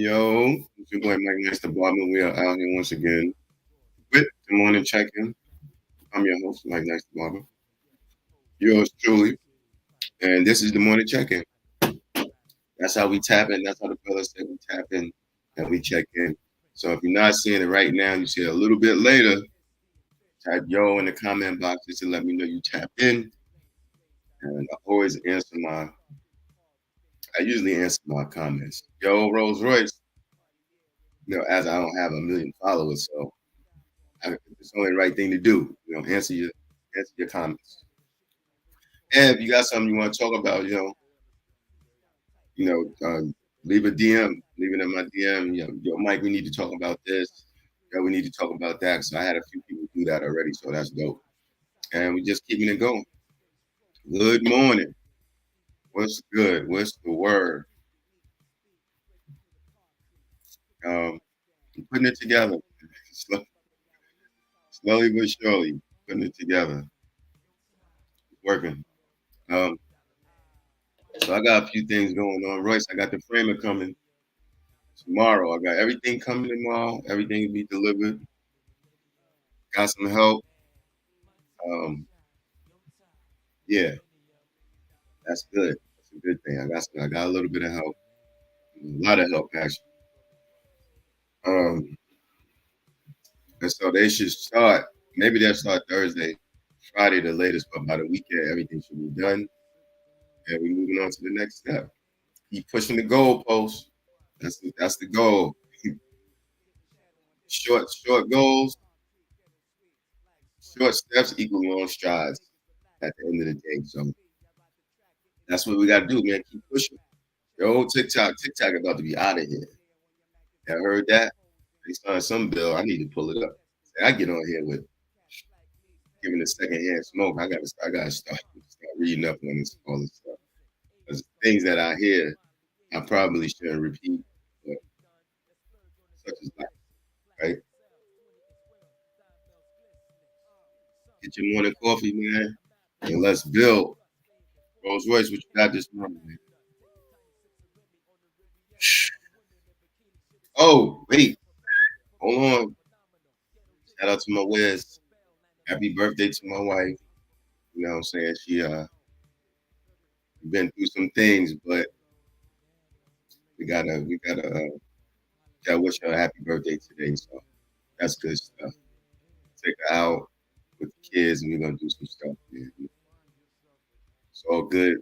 Yo, it's your boy Mike Nice the Barber. We are out here once again with the morning check-in. I'm your host, Mike Nice the Barber. Yours truly. And this is the morning check-in. That's how we tap in. That's how the brothers say we tap in and we check in. So if you're not seeing it right now, you see it a little bit later, type yo in the comment box just to let me know you tap in. And I usually answer my comments. Yo, Rolls Royce, as I don't have a million followers, so it's only the right thing to do. Answer your comments. And if you got something you want to talk about, you know, leave a DM, leave it in my DM. Yo, Mike, we need to talk about this. We need to talk about that. So I had a few people do that already, so that's dope. And we just keeping it going. Good morning. What's good? What's the word? Um, putting it together, slowly but surely, putting it together, working. Um, so I got a few things going on. Royce, I got the framer coming tomorrow. I got everything coming tomorrow. Everything will be delivered. Got some help. Um, yeah, that's good. That's a good thing. I got a little bit of help, a lot of help actually. Um, and so they should start. Maybe they'll start Thursday, Friday the latest, but by the weekend everything should be done, and we're moving on to the next step. Keep pushing the goalpost. That's the goal. Short goals, short steps equal long strides at the end of the day. So that's what we got to do, man. Keep pushing. Yo, TikTok about to be out of here. I heard that. They signed some bill. I need to pull it up. I get on here with giving a secondhand smoke. I gotta start reading up on all this stuff. There's things that I hear I probably shouldn't repeat, but such is life, right? Get your morning coffee, man, and let's build. Rolls Royce, what you got this morning, man? Oh, wait, hold on. Shout out to my Wiz. Happy birthday to my wife. You know what I'm saying? She been through some things, but we gotta wish her a happy birthday today. So that's good stuff. Take her out with the kids, and we're gonna do some stuff, man. It's all good.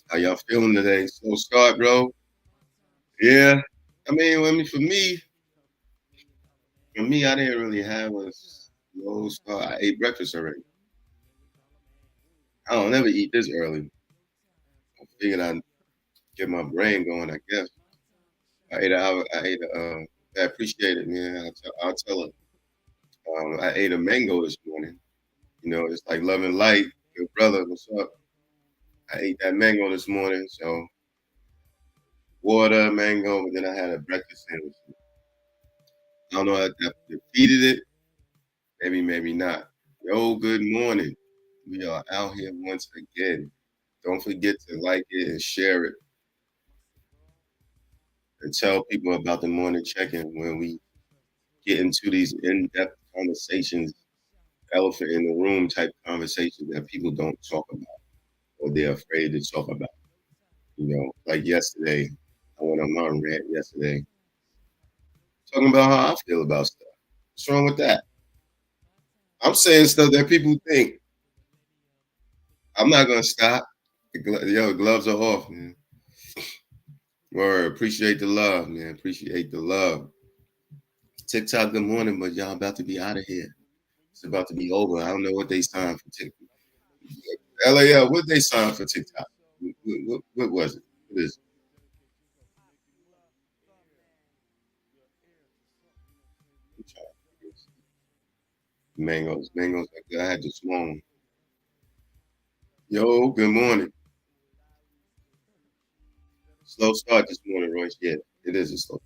How y'all feeling today? Slow start, bro. Yeah. I mean, for me, I didn't really have a slow start. I ate breakfast already. I don't never eat this early. I figured I'd get my brain going. I guess I ate a. I ate a. I appreciate it, man. I'll tell her. I ate a mango this morning. It's like loving light. Good brother, what's up? I ate that mango this morning. So water, mango, but then I had a breakfast sandwich. I don't know if that defeated it. Maybe, maybe not. Yo, good morning. We are out here once again. Don't forget to like it and share it and tell people about the morning check-in when we get into these in-depth conversations, elephant in the room type conversations that people don't talk about or they're afraid to talk about. Like yesterday, I went on my rant yesterday talking about how I feel about stuff. What's wrong with that? I'm saying stuff that people think. I'm not gonna stop. Yo, gloves are off, man. Word, appreciate the love, man. Appreciate the love. TikTok, good morning, but y'all about to be out of here. It's about to be over. I don't know what they signed for TikTok. LAL, what they signed for TikTok? What was it? What is it? Mangoes. I had this one. Yo, good morning. Slow start this morning, Royce. Yeah, it is a slow.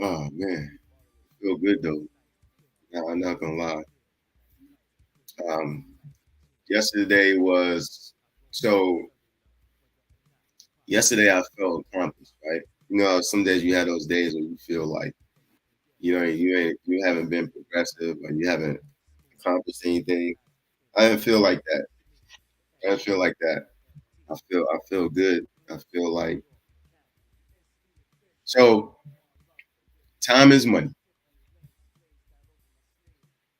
Oh man, feel good though. I'm not gonna lie. Um, Yesterday was. So yesterday I felt accomplished, right? You know, some days you have those days where you feel like, you haven't been progressive or you haven't accomplished anything. I didn't feel like that. I didn't feel like that. I feel good. I feel like so time is money.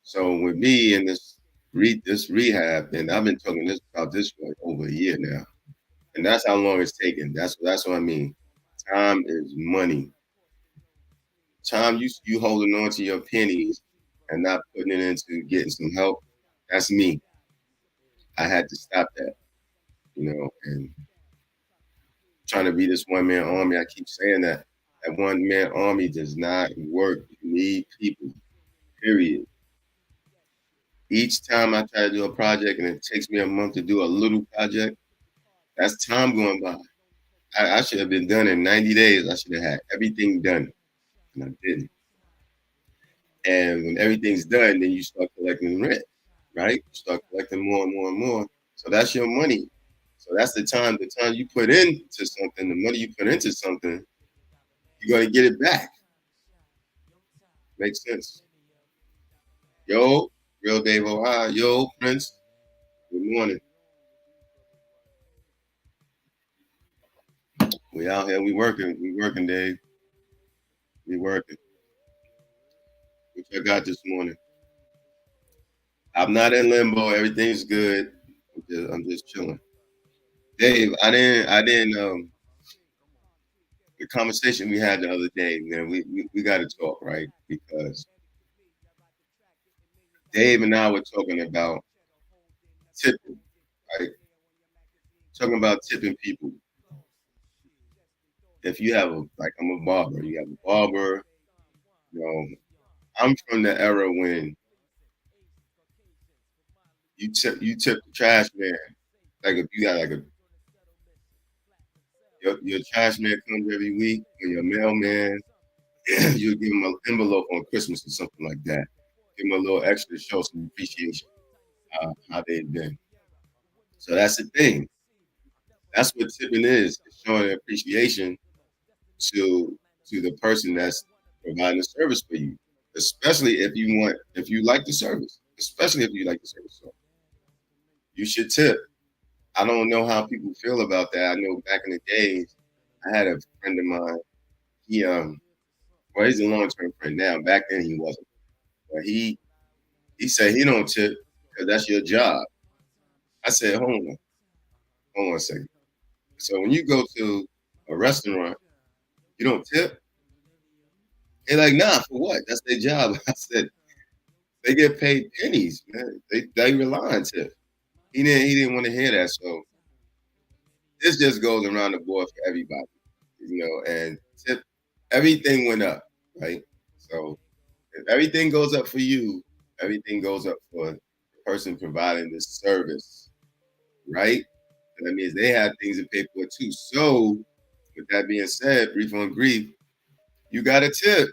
So with me and this rehab, and I've been talking about this for over a year now, and that's how long it's taken. That's what I mean. Time is money. Time you holding on to your pennies and not putting it into getting some help. That's me. I had to stop that, and trying to be this one man army. I keep saying that one man army does not work. You need people. Period. Each time I try to do a project and it takes me a month to do a little project, that's time going by. I should have been done in 90 days. I should have had everything done, and I didn't. And when everything's done, then you start collecting rent, right? You start collecting more and more and more. So that's your money. So that's the time you put into something, the money you put into something, you're gonna get it back. Makes sense. Yo, real Dave Ohio. Yo, Prince. Good morning. We out here. We working. We working, Dave. We working. What you got this morning? I'm not in limbo. Everything's good. I'm just chilling. Dave, I didn't. The conversation we had the other day, man. We got to talk, right? Because Dave and I were talking about tipping, right? Talking about tipping people. If you have I'm a barber. You have a barber. You know, I'm from the era when you tip the trash man. Like if you got your trash man comes every week, or your mailman, you give him an envelope on Christmas or something like that. Give him a little extra to show some appreciation, how they've been. So that's the thing. That's what tipping is. It's showing appreciation to the person that's providing the service for you. Especially if you like the service. Especially if you like the service. So you should tip. I don't know how people feel about that. I know back in the days, I had a friend of mine. He well, he's a long term friend now. Back then he wasn't. But he said he don't tip because that's your job. I said, hold on a second. So when you go to a restaurant, you don't tip? They're like, nah, for what? That's their job. I said, they get paid pennies, man. They rely on tip. He didn't want to hear that. So this just goes around the board for everybody, and tip everything went up, right? So if everything goes up for you, everything goes up for the person providing this service, right? And that means they have things to pay for too. So with that being said, brief on grief, you got to tip.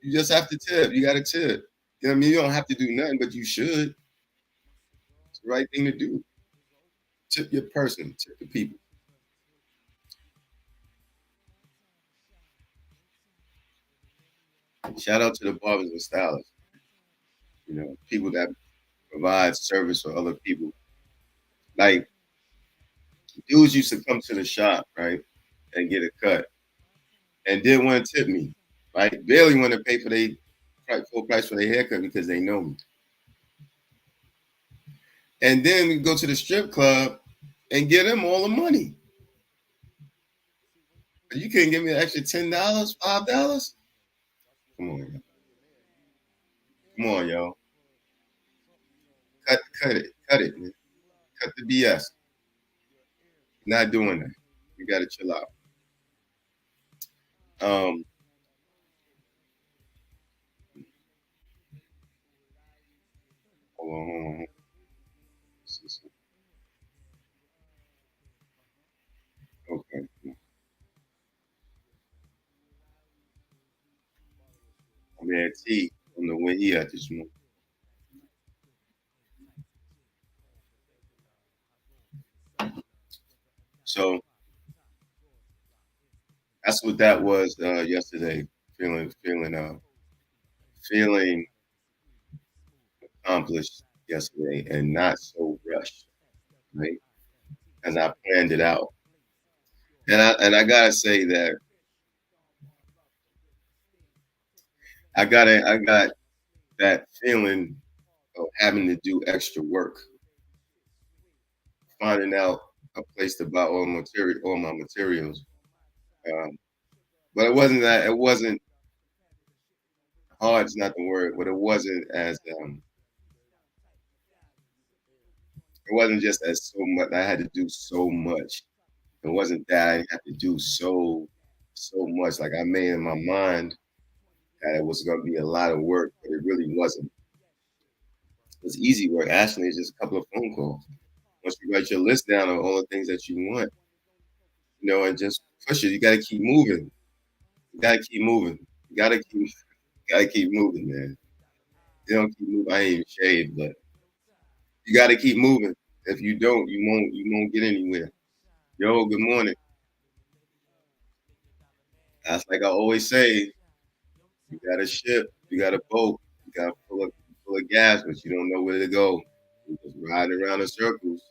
You just have to tip. You got to tip. You know what I mean? You don't have to do nothing, but you should. It's the right thing to do. Tip your person, tip the people. Shout out to the barbers and stylists, people that provide service for other people. Like dudes used to come to the shop, right, and get a cut and didn't want to tip me, right? Barely want to pay for their full price for their haircut because they know me. And then we go to the strip club and give them all the money. But you couldn't give me an extra $10, $5? Come on, yo. Come on, yo. Cut it, man. Cut the BS. Not doing that. You got to chill out. Um, hold on. Okay. I'm at T. I don't know where he at this morning. So that's what that was yesterday. Feeling accomplished yesterday and not so rushed, right? As I planned it out. And I gotta say that I got that feeling of having to do extra work, finding out a place to buy all my materials. Um, but it wasn't hard. It's not the word, but it wasn't as it wasn't just as so much. I had to do so much. It wasn't that I had to do so much. Like I made in my mind that it was going to be a lot of work, but it really wasn't. It was easy work. Actually, it's just a couple of phone calls. Once you write your list down of all the things that you want, and just push it. You got to keep moving. You got to keep moving. You got to keep, got to keep moving, man. You don't keep moving. I ain't even shaved, but you got to keep moving. If you don't, you won't get anywhere. Yo, good morning. That's like I always say. You got a ship, you got a boat, you got full of gas, but you don't know where to go. You're just riding around in circles.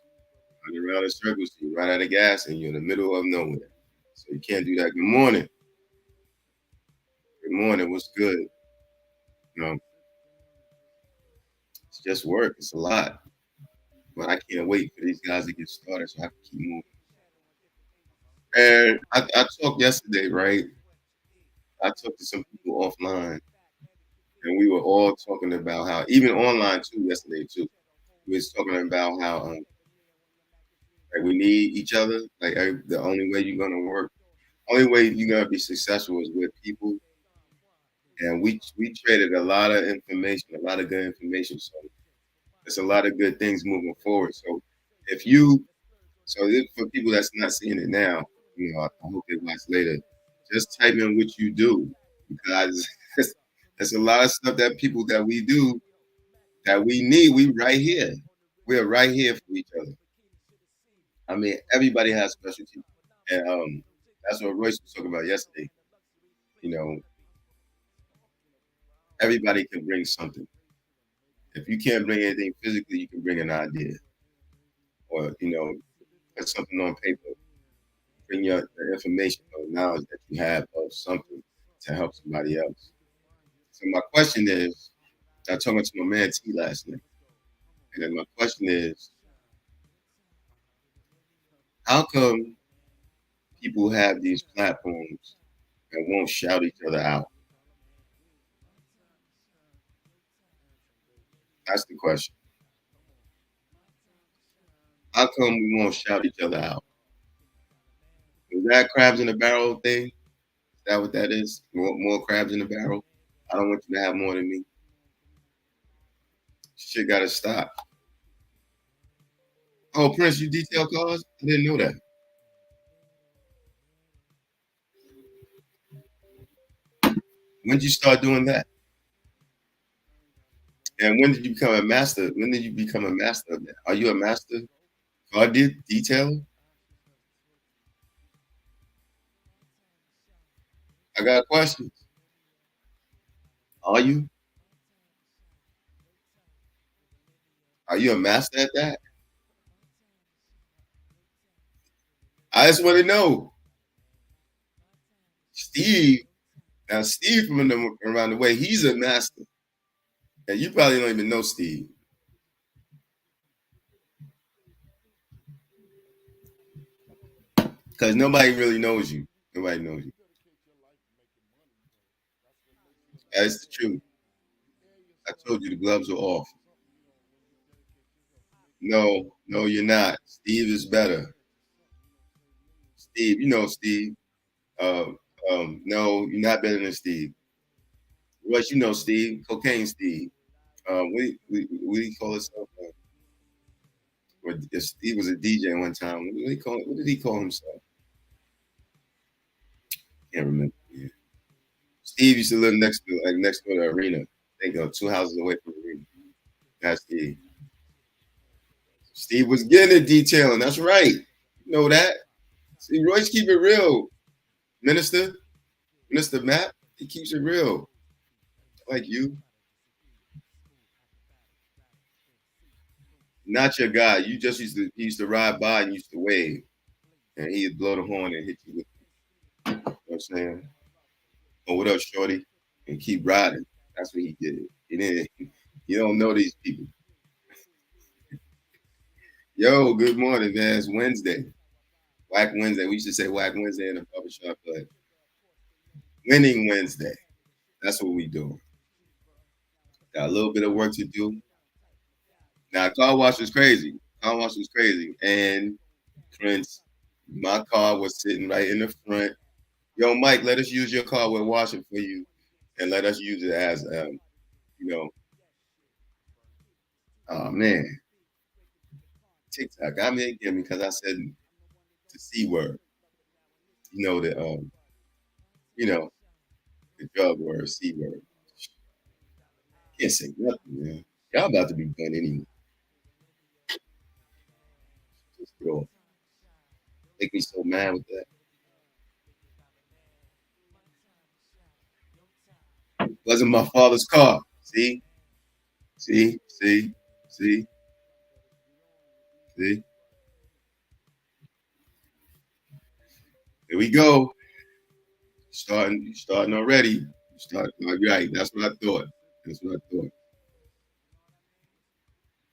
Till you run out of gas, and you're in the middle of nowhere. So you can't do that. Good morning. Good morning. What's good? You know, it's just work. It's a lot, but I can't wait for these guys to get started, so I can keep moving. And I talked yesterday, right? I talked to some people offline, and we were all talking about how, even online too, yesterday too. We was talking about how like we need each other. Like the only way you're gonna work, only way you're gonna be successful is with people. And we traded a lot of information, a lot of good information. So there's a lot of good things moving forward. So if you, for people that's not seeing it now, I hope they watch later. Just type in what you do because there's a lot of stuff that people that we do that we need. We right here. We're right here for each other. I mean, everybody has specialty, and that's what Royce was talking about yesterday. You know, everybody can bring something. If you can't bring anything physically, you can bring an idea, or put something on paper. Bring your the information or knowledge that you have of something to help somebody else. So my question is, I was talking to my man T last night, and then my question is, how come people have these platforms and won't shout each other out? That's the question. How come we won't shout each other out? Is that crabs in a barrel thing? Is that what that is? More crabs in the barrel? I don't want you to have more than me. Shit gotta stop. Oh, Prince, you detail cars? I didn't know that. When did you start doing that? And when did you become a master? When did you become a master of that? Are you a master car detailer? I got questions. Are you? Are you a master at that? I just want to know. Steve, now Steve from around the way, he's a master. And you probably don't even know Steve. Because nobody really knows you. Nobody knows you. That's the truth. I told you the gloves are off. No, no, you're not. Steve is better. Steve, you know Steve. Um, no, you're not better than Steve. What you know, Steve? Cocaine Steve. We call himself. Steve was a DJ one time. What did he call himself? Can't remember. Yeah. Steve used to live next door to the arena. I think 2 houses away from the arena. That's Steve. Steve was getting a detailing. That's right. You know that. See, Royce keep it real. Minister, Minister Matt, he keeps it real. Like you. Not your guy. You just used to he used to ride by and used to wave. And he'd blow the horn and hit you with, you know what I'm saying? Oh, what up, Shorty? And keep riding. That's what he did. He didn't you don't know these people. Yo, good morning, man. It's Wednesday. Whack Wednesday. We used to say Whack Wednesday in the barbershop, but winning Wednesday. That's what we do. Got a little bit of work to do. Now, car wash was crazy. Car wash was crazy. And Prince, my car was sitting right in the front. Yo, Mike, let us use your car. We're washing for you. And let us use it as, you know, oh, man. TikTok got me again because I said the C word. You know, the drug word, C word. Can't say nothing, man. Y'all about to be done anyway. Just go. Make me so mad with that. Wasn't my father's car. See? See? See? See? See? Here we go. Starting already. Right. That's what I thought. That's what I thought.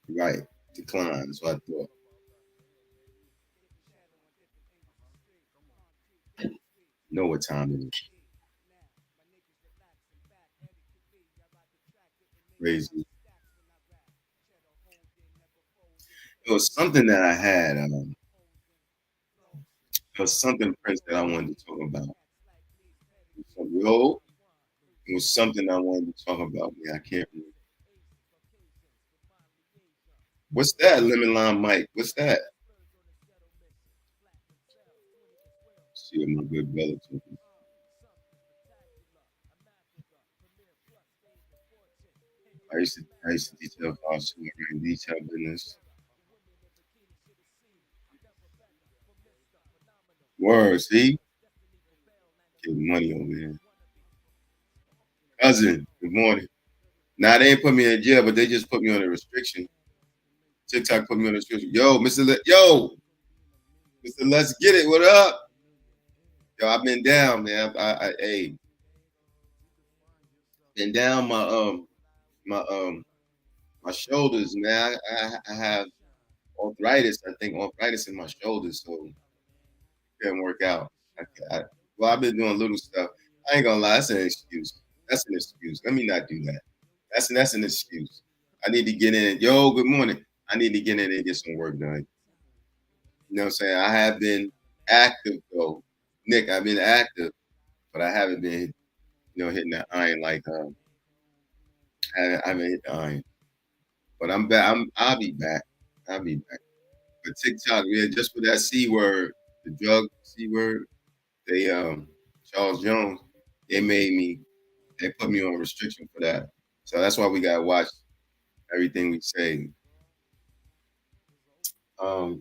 Right. Decline. That's what I thought. Know what time it is. Crazy. It was something that I had. It was something, Prince, that I wanted to talk about. Yo, it was something I wanted to talk about. Man, I can't remember. What's that, Lemon Lime Mike? What's that? See what my good brother talking. I used to detail cars too, in detail business. Word, see? Getting money over here. Cousin, good morning. Nah, they ain't put me in jail, but they just put me on a restriction. TikTok put me on a restriction. Mr. Let's Get It. What up? Yo, I've been down, man. Hey, been down my my shoulders, man. I have arthritis. I think arthritis in my shoulders, so it didn't work out. I, well, I've been doing little stuff. I ain't gonna lie, that's an excuse. That's an excuse. Let me not do that. That's an excuse. I need to get in. Yo, good morning. I need to get in and get some work done. You know what I'm saying? I have been active though. Nick, I've been active, but I haven't been, hitting that iron like I haven't hit the iron. But I'm back. I'll be back. I'll be back. But TikTok, yeah, just for that C word, the drug C word, they Charles Jones, they made me they put me on restriction for that. So that's why we gotta watch everything we say. Uh,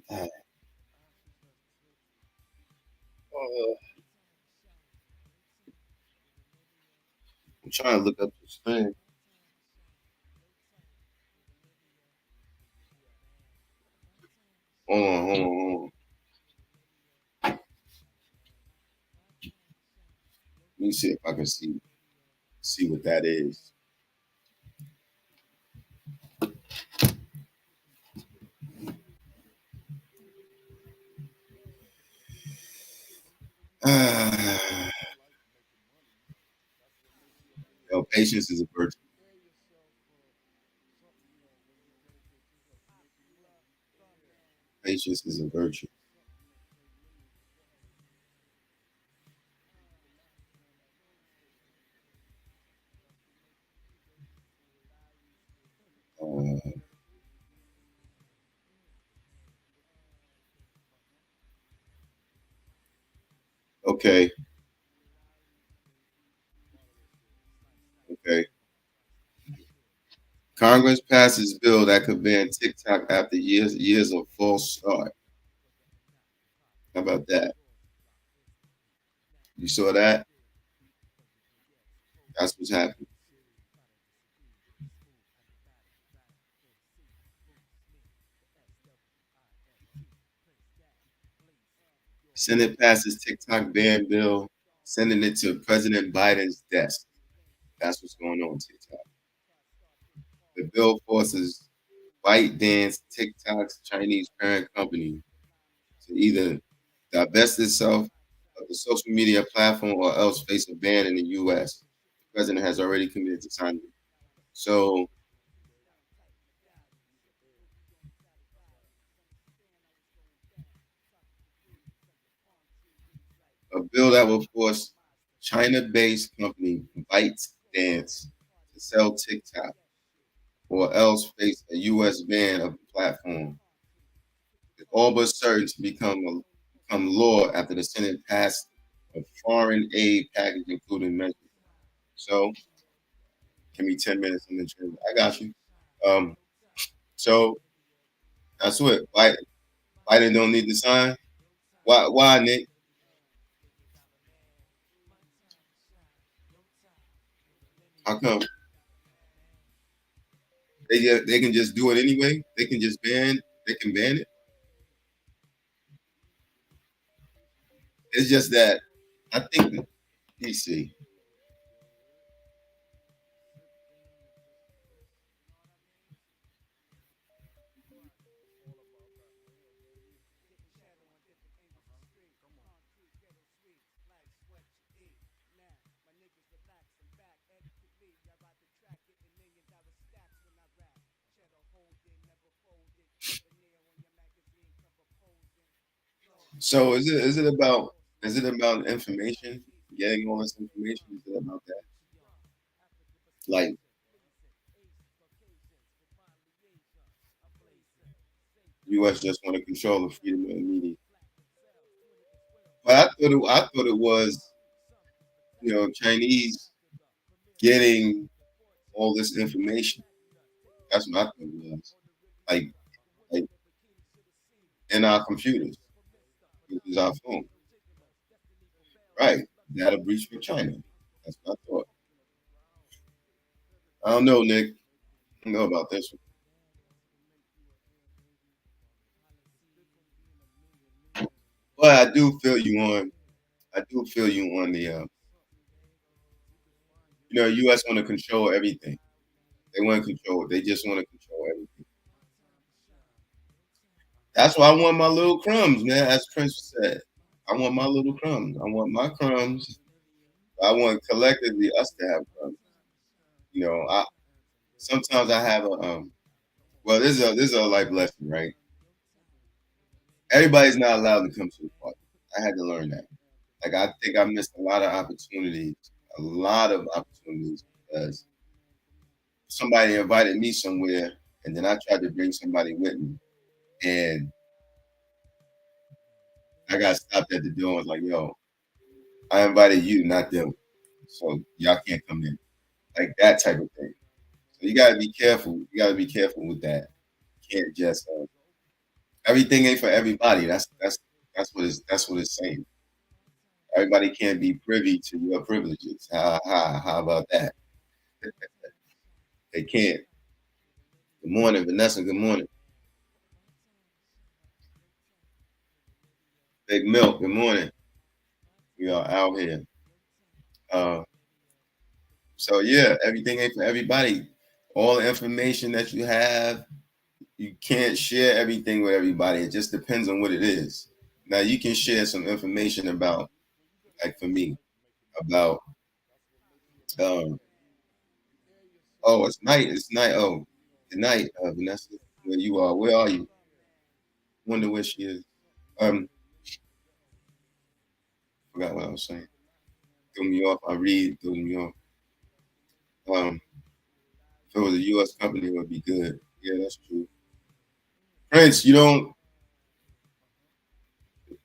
I'm trying to look up this thing. Hold on. Let me see if I can see what that is. Yo, patience is a virtue. Patience is a virtue. Uh, okay, okay. Congress passes bill that could ban TikTok after years of false start. How about that? You saw that? That's what's happening. Senate passes TikTok ban bill, sending it to President Biden's desk. That's what's going on TikTok. The bill forces ByteDance, TikTok's Chinese parent company, to either divest itself of the social media platform or else face a ban in the U.S. The president has already committed to signing it. So, a bill that will force China-based company ByteDance to sell TikTok or else face a U.S. ban of the platform. It's all but certain to become law after the Senate passed a foreign aid package, including measures. So, give me 10 minutes in the gym. I got you. Um, so that's what Biden don't need to sign. Why, Nick? How come they can just do it anyway? They can just ban. They can ban it. It's just that I think PC. So is it about information? Getting all this information? Is it about that? Like U.S. just want to control the freedom of the media. But I thought it was Chinese getting all this information. That's what I thought it was. Like like in our computers, which is our phone. Right. Data breach with China. That's what I thought. I don't know, Nick. I don't know about this one. But I do feel you on the US want to control everything. They want to control it. They just want to control everything. That's why I want my little crumbs, man, as Prince said. I want my little crumbs. I want my crumbs. I want collectively us to have crumbs. I sometimes I have a well, this is a life lesson, right? Everybody's not allowed to come to the party. I had to learn that. Like I think I missed a lot of opportunities because somebody invited me somewhere and then I tried to bring somebody with me and I got stopped at the door and was like, yo, I invited you, not them. So y'all can't come in. Like that type of thing. So you gotta be careful. You gotta be careful with that. You can't just everything ain't for everybody. That's what it's saying. Everybody can't be privy to your privileges. How about that? They can't. Good morning, Vanessa. Good morning. Big Milk. Good morning. We are out here. Uh, so yeah, everything ain't for everybody. All the information that you have, you can't share everything with everybody. It just depends on what it is. Now you can share some information about, like for me, about oh, it's night. It's night. Oh, good night, Vanessa. Where you are? Where are you? Wonder where she is. Um, Forgot what I was saying. Threw me off. I read threw me off. If it was a U.S. company, it would be good. Yeah, that's true. Prince, you don't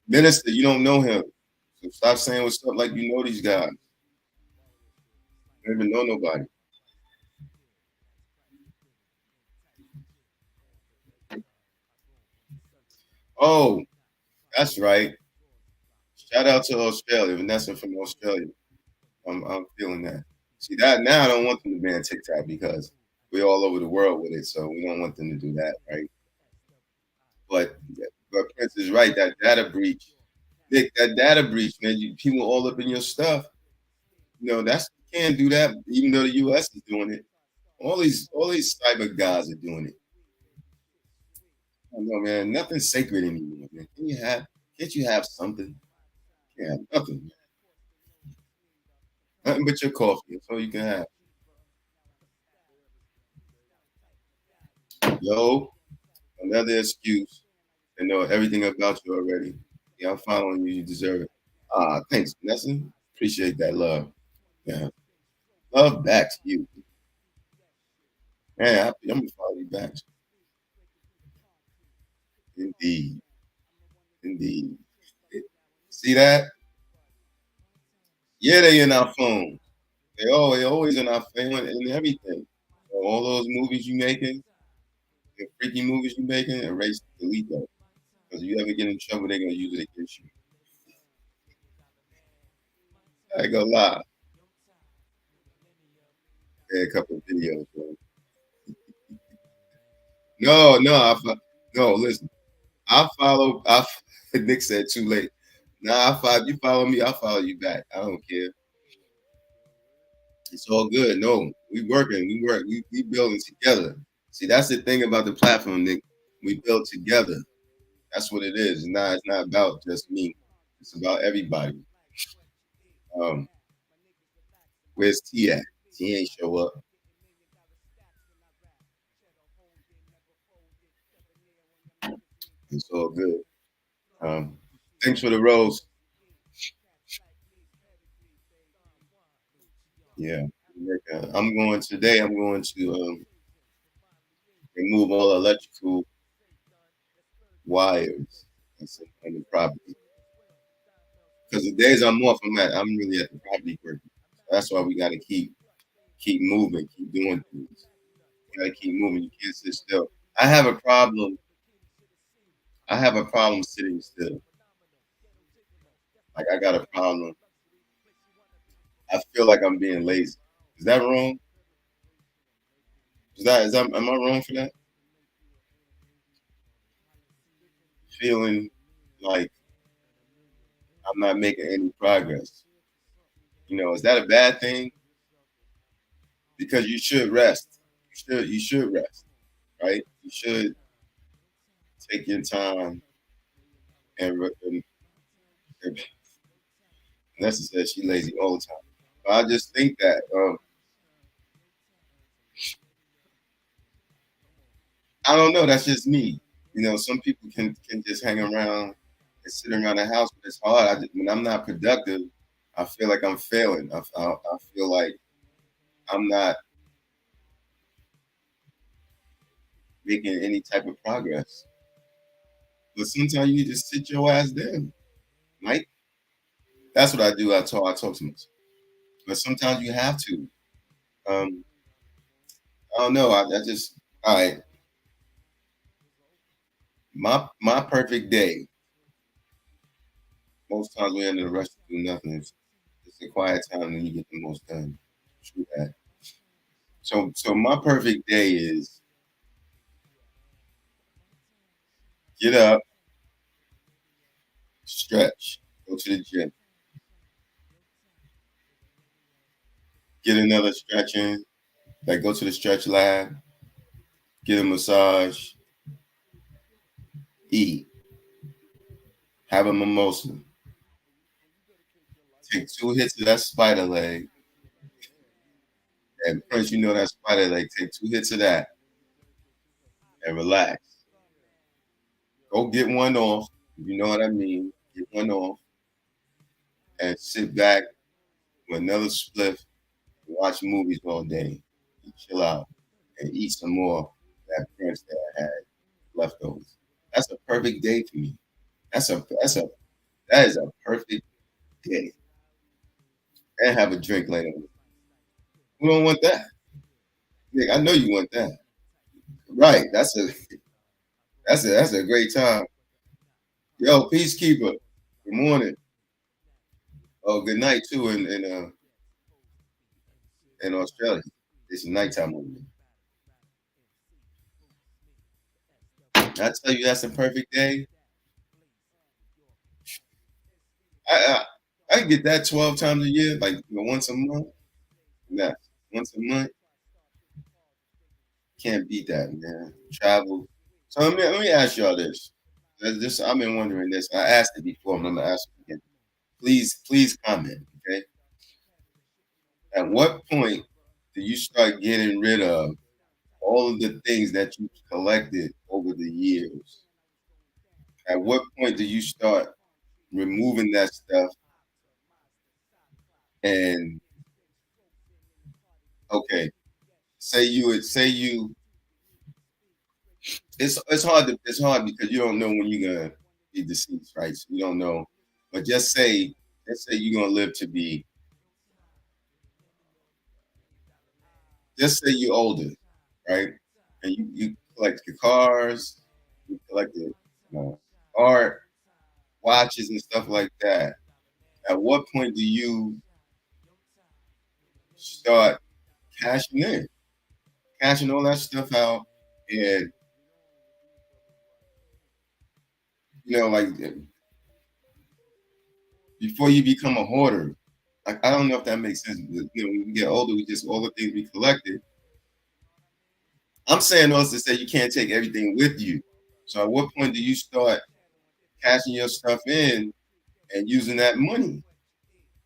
minister. You don't know him. So stop saying what's up like you know these guys. You don't even know nobody. Oh, that's right. Shout out to Australia, Vanessa from Australia. I'm feeling that. See that now I don't want them to ban TikTok because we're all over the world with it, so we don't want them to do that, right? But Prince is right. That data breach, Nick, that data breach, man. People all up in your stuff. That's you can't do that. Even though the U.S. is doing it, all these cyber guys are doing it. I don't know, man. Nothing's sacred anymore, man. Can't you have something? Can't have nothing. Nothing but your coffee. That's all you can have. Yo, another excuse to know everything about you already. Yeah, I'm following you. You deserve it. Thanks, Vanessa. Appreciate that love. Yeah, love back to you, man. I'm gonna follow you back. Indeed, indeed. See that? Yeah, they in our phone. They always in our phone and everything. So all those movies you making, the freaky movies you making, erase, delete those. Because if you ever get in trouble, they're gonna use it against you. I ain't gonna lie. Yeah, a couple of videos, bro. No, no, no. Listen, I follow. Nick said too late. Nah, I follow you. Follow me. I'll follow you back. I don't care. It's all good. No, we working. We work. We building together. See, that's the thing about the platform, Nick. We build together. That's what it is. It's not about just me. It's about everybody. Um, where's T at? T ain't show up. It's all good. Um, thanks for the rose. Yeah. I'm going today. I'm going to remove all electrical wires on the property. Because the days I'm off, I'm really at the property working. That's why we got to keep moving, keep doing things. You got to keep moving. You can't sit still. I have a problem. I have a problem sitting still. Like I got a problem. I feel like I'm being lazy. Is that wrong? Is that am I wrong for that? Feeling like I'm not making any progress. Is that a bad thing? Because you should rest. You should rest, right? You should take your time and Nessa says she lazy all the time. But I just think that I don't know. That's just me. Some people can just hang around and sit around the house, but it's hard. When I'm not productive, I feel like I'm failing. I feel like I'm not making any type of progress. But sometimes you need to sit your ass down, Mike. That's what I do. I talk to myself. But sometimes you have to. Um, I don't know. I just all right. My perfect day. Most times we're in a rush to do nothing. It's a quiet time and you get the most done. True that. So my perfect day is get up, stretch, go to the gym, get another stretch in, like go to the stretch lab, get a massage, eat, have a mimosa, take 2 hits of that spider leg, and Prince, that spider leg, take 2 hits of that and relax. Go get one off, you know what I mean. Get one off and sit back with another spliff, watch movies all day, and chill out, and eat some more that Prince that I had leftovers. That's a perfect day for me. That is a perfect day. And have a drink later. Who don't want that? Nick, I know you want that. Right. That's a great time. Yo, peacekeeper. Good morning. Oh, good night too in Australia. It's nighttime over there. I tell you, that's a perfect day. I I get that 12 times a year, like once a month. Nah, once a month, can't beat that, man. Travel. So let me ask y'all this. This I've been wondering this. I asked it before. I'm gonna ask it again. Please comment. Okay. At what point do you start getting rid of all of the things that you collected over the years? At what point do you start removing that stuff? And okay, say you it's hard because you don't know when you're gonna be deceased, right? So you don't know. But let's say you're gonna live to be, just say you're older, right? And you collect your cars, you collect the art, watches and stuff like that. At what point do you start cashing in, cashing all that stuff out, and like before you become a hoarder? I don't know if that makes sense. But, when we get older, we just all the things we collected. I'm saying also to say you can't take everything with you. So at what point do you start cashing your stuff in and using that money?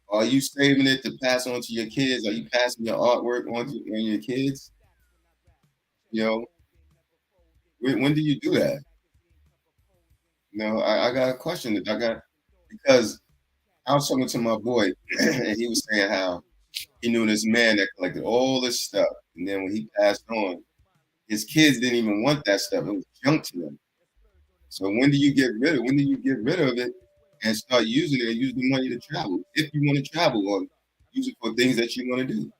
Are you saving it to pass on to your kids? Are you passing your artwork on your kids? You know, when do you do that? I got a question that I got because I was talking to my boy and he was saying how he knew this man that collected all this stuff. And then when he passed on, his kids didn't even want that stuff. It was junk to them. So when do you get rid of it and start using it and use the money to travel? If you want to travel or use it for things that you want to do.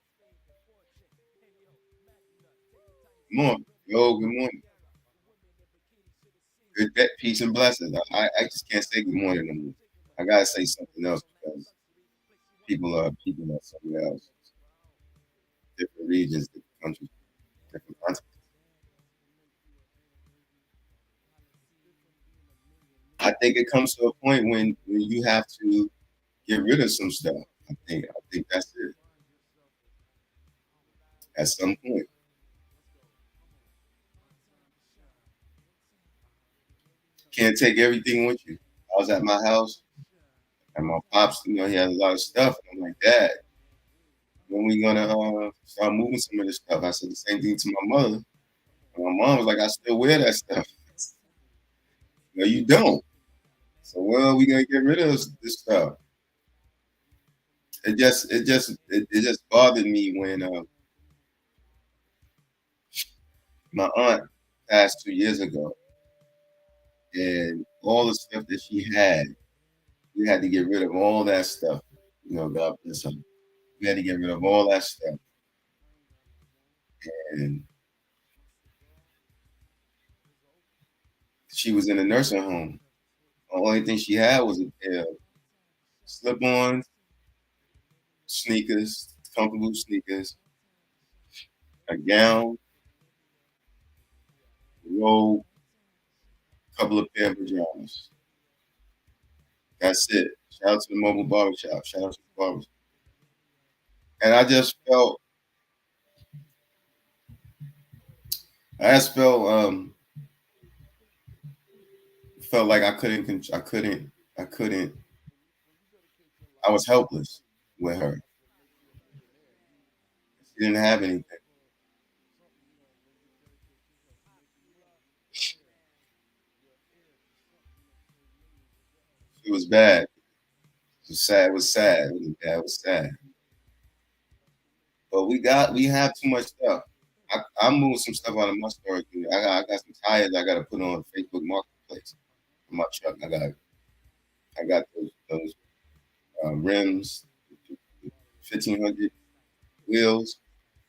Come on. Yo, good morning. Good day, peace and blessings. I just can't say good morning no more. I gotta say something else because people are somewhere else, different regions, different countries, different continents. I think it comes to a point when you have to get rid of some stuff. I think that's it. At some point, can't take everything with you. I was at my house and my pops, he had a lot of stuff. And I'm like, Dad, when we gonna start moving some of this stuff? I said the same thing to my mother. And my mom was like, I still wear that stuff. No, you don't. So well, we gonna get rid of this stuff. It just bothered me when my aunt passed 2 years ago, and all the stuff that she had, we had to get rid of all that stuff. God bless her. We had to get rid of all that stuff, and she was in a nursing home. The only thing she had was a pair of slip-ons, sneakers, comfortable sneakers, a gown, a robe, a couple of pair of pajamas. That's it. Shout out to the mobile barbershop. Shout out to the barbers. And I just felt like I was helpless with her. She didn't have anything. It was bad. It was sad. It was sad. It was bad. It was sad. But we have too much stuff. I moved some stuff out of my storage unit. I got some tires I got to put on Facebook Marketplace for my truck. I got those rims, 1500 wheels.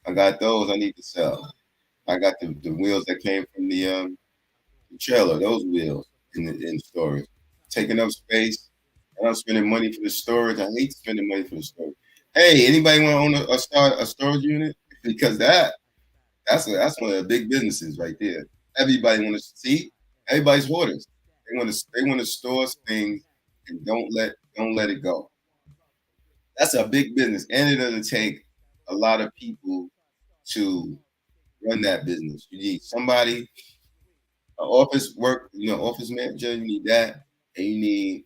I got those I need to sell. I got the wheels that came from the trailer. Those wheels in storage, taking up space. And I'm spending money for the storage. I hate spending money for the storage. Hey, anybody want to own a storage unit? Because that's one of the big businesses right there. Everybody want to see. Everybody's hoarders. They want to store things and don't let it go. That's a big business, and it doesn't take a lot of people to run that business. You need somebody, an office manager. You need that, and you need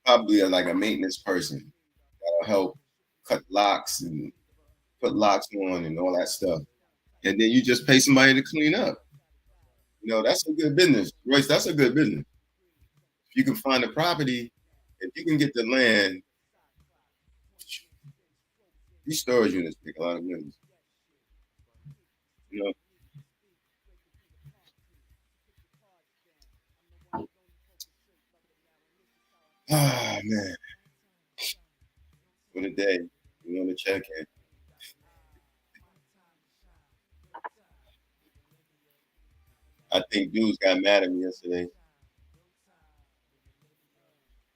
probably like a maintenance person that'll help cut locks and put locks on and all that stuff. And then you just pay somebody to clean up. That's a good business, Royce. That's a good business. If you can find the property, if you can get the land, these storage units make a lot of money. You know, man, for the day, we want to check in. I think dudes got mad at me yesterday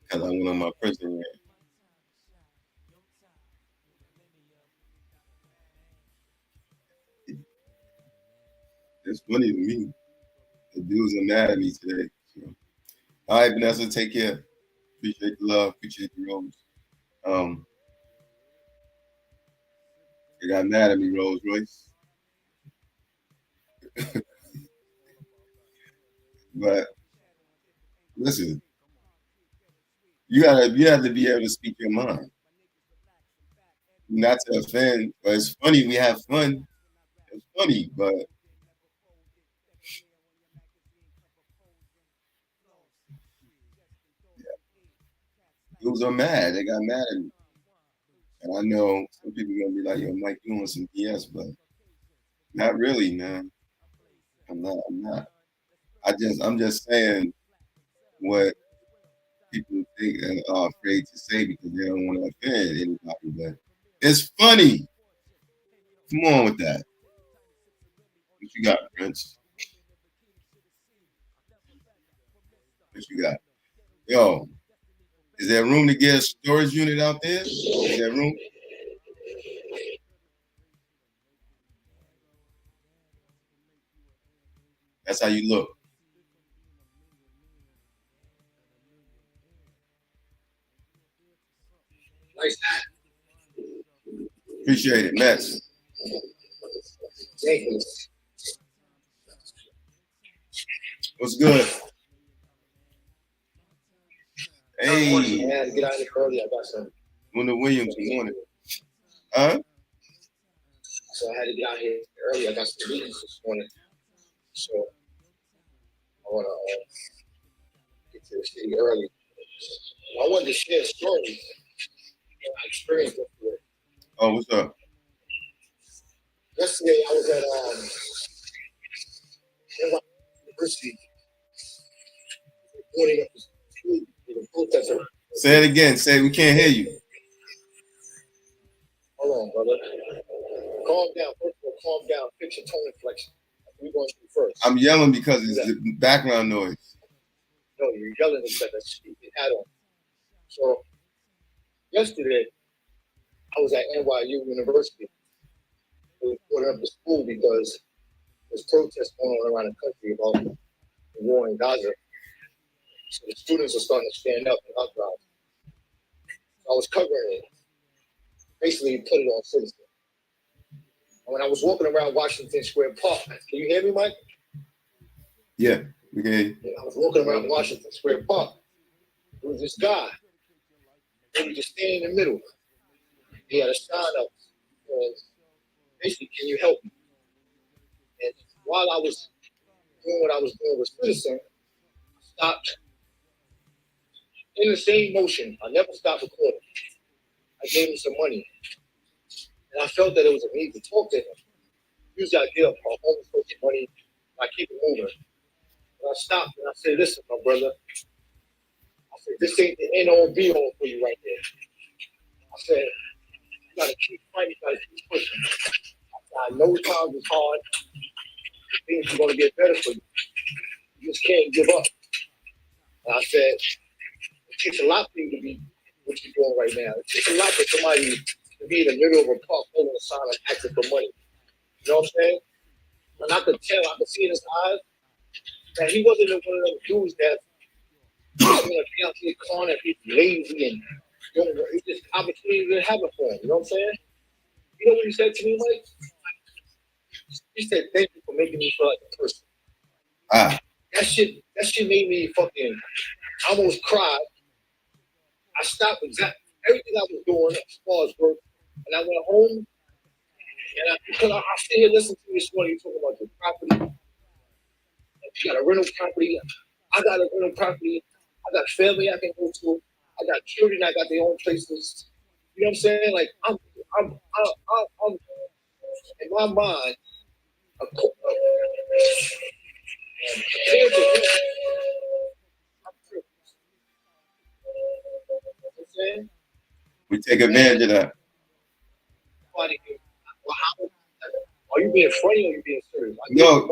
because I went on my prison rant. It's funny to me. The dudes are mad at me today. So. All right, Vanessa, take care. Appreciate the love. Appreciate the rose. Um, they got mad at me, Rolls Royce. But listen, you have to be able to speak your mind, not to offend. But it's funny. We have fun. It's funny, but dudes are mad. They got mad at me, and I know some people are gonna be like, "Yo, Mike, you on some BS," but not really, man. I'm not. I'm not. I'm just saying what people think and are afraid to say because they don't want to offend anybody. But it's funny. Come on with that. What you got, Prince? What you got? Yo, is there room to get a storage unit out there? Is there room? That's how you look. Nice. Appreciate it, Mets. What's good? Hey, I had to get out of here early. I got some. Wonder Williams, good morning. Huh? So I had to get out here early. I got some meetings this morning. So I want to get to the city early. I wanted to share a story that I experienced yesterday. Oh, what's up? Yesterday I was at University morning up to school with a protester. Say it again. Say we can't hear you. Hold on, brother. Calm down. First of all, calm down. Fix your tone inflection. We're going to do first. I'm yelling because it's the background noise. No, you're yelling because that's the add-on. So yesterday I was at NYU University. We were going up to school because there's protests going on around the country about the war in Gaza. So the students are starting to stand up and uprise. So I was covering it, basically put it on citizen. And when I was walking around Washington Square Park, can you hear me, Mike? Yeah, we can hear you. I was walking around Washington Square Park. There was this guy. He was just standing in the middle. He had a sign up. Basically, can you help me? And while I was doing what I was doing with citizen, I stopped in the same motion. I never stopped recording. I gave him some money. And I felt that it was a need to talk to him. Use the idea of homeless person money. I keep it moving. And I stopped and I said, listen, my brother. I said, this ain't the end all be all for you right there. I said, you gotta keep fighting, you gotta keep pushing. I know times is hard. Things are gonna get better for you. You just can't give up. And I said, takes a lot for you to be what you're doing right now. It takes a lot for somebody to be in the middle of a park holding a sign and asking for money. You know what I'm saying? And I could tell, I could see in his eyes that he wasn't one of them dudes that be out here calling at people lazy and it's just opportunity to have it for him. You know what I'm saying? You know what he said to me, Mike? He said, "Thank you for making me feel like a person." Ah. That shit made me fucking almost cry. I stopped exactly everything I was doing as far as work, and I went home. And because I sit here listening to this morning, you talking about your property. You got a rental property. I got a rental property. I got family I can go to. I got children. I got their own places. You know what I'm saying? Like I'm in my mind. A, we take advantage of that. Are you being funny or are you being serious? No.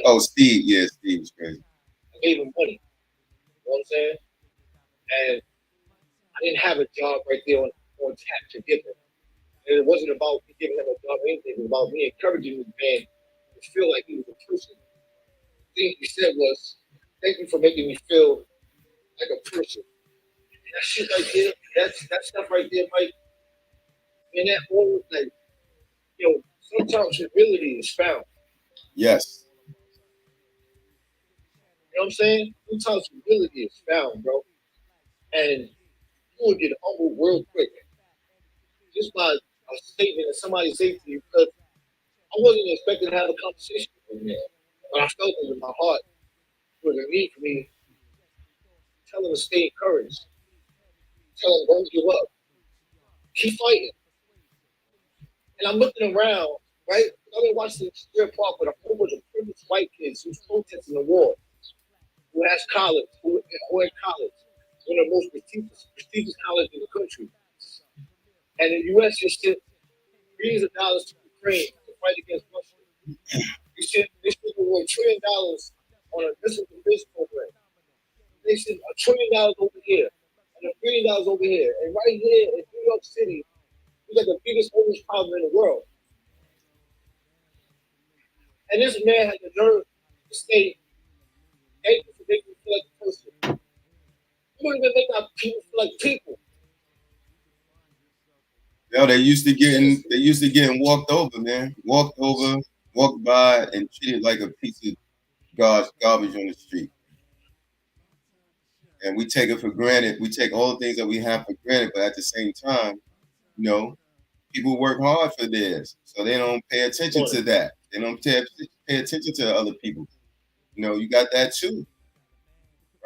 Oh, Steve. Yeah, Steve was crazy. I gave him money. You know what I'm saying? And I didn't have a job right there on tap to give him. And it wasn't about me giving him a job or anything. It was about me encouraging this man to feel like he was a person. The thing he said was, "Thank you for making me feel like a person." And that shit right there, that stuff right there, Mike, and that always like, sometimes humility is found. Yes. You know what I'm saying? Sometimes humility is found, bro. And you will get humbled real quick. Just by a statement that somebody said to you, because I wasn't expecting to have a conversation with him, but I felt it in my heart. It was a need for me to tell him to stay encouraged. Tell him don't give up. Keep fighting. And I'm looking around, right? I've been watching Square Park with a whole bunch of privileged white kids who's protesting the war, who has college, who are in college, one of the most prestigious colleges in the country. And the U.S. just sent billions of dollars to Ukraine to fight against Russia. They spent over $1 trillion on a missile defense program. They sent $1 trillion over here and $1 billion over here. And right here in New York City, we got the biggest homeless problem in the world. And this man had the nerve to say, "Thank you for making me feel like a person." You don't even make our people feel like people. Yo, they used to getting walked over, man. Walked by, and treated like a piece of garbage on the street. And we take it for granted. We take all the things that we have for granted, but at the same time, people work hard for theirs, so they don't pay attention to that. They don't pay attention to other people. You got that too,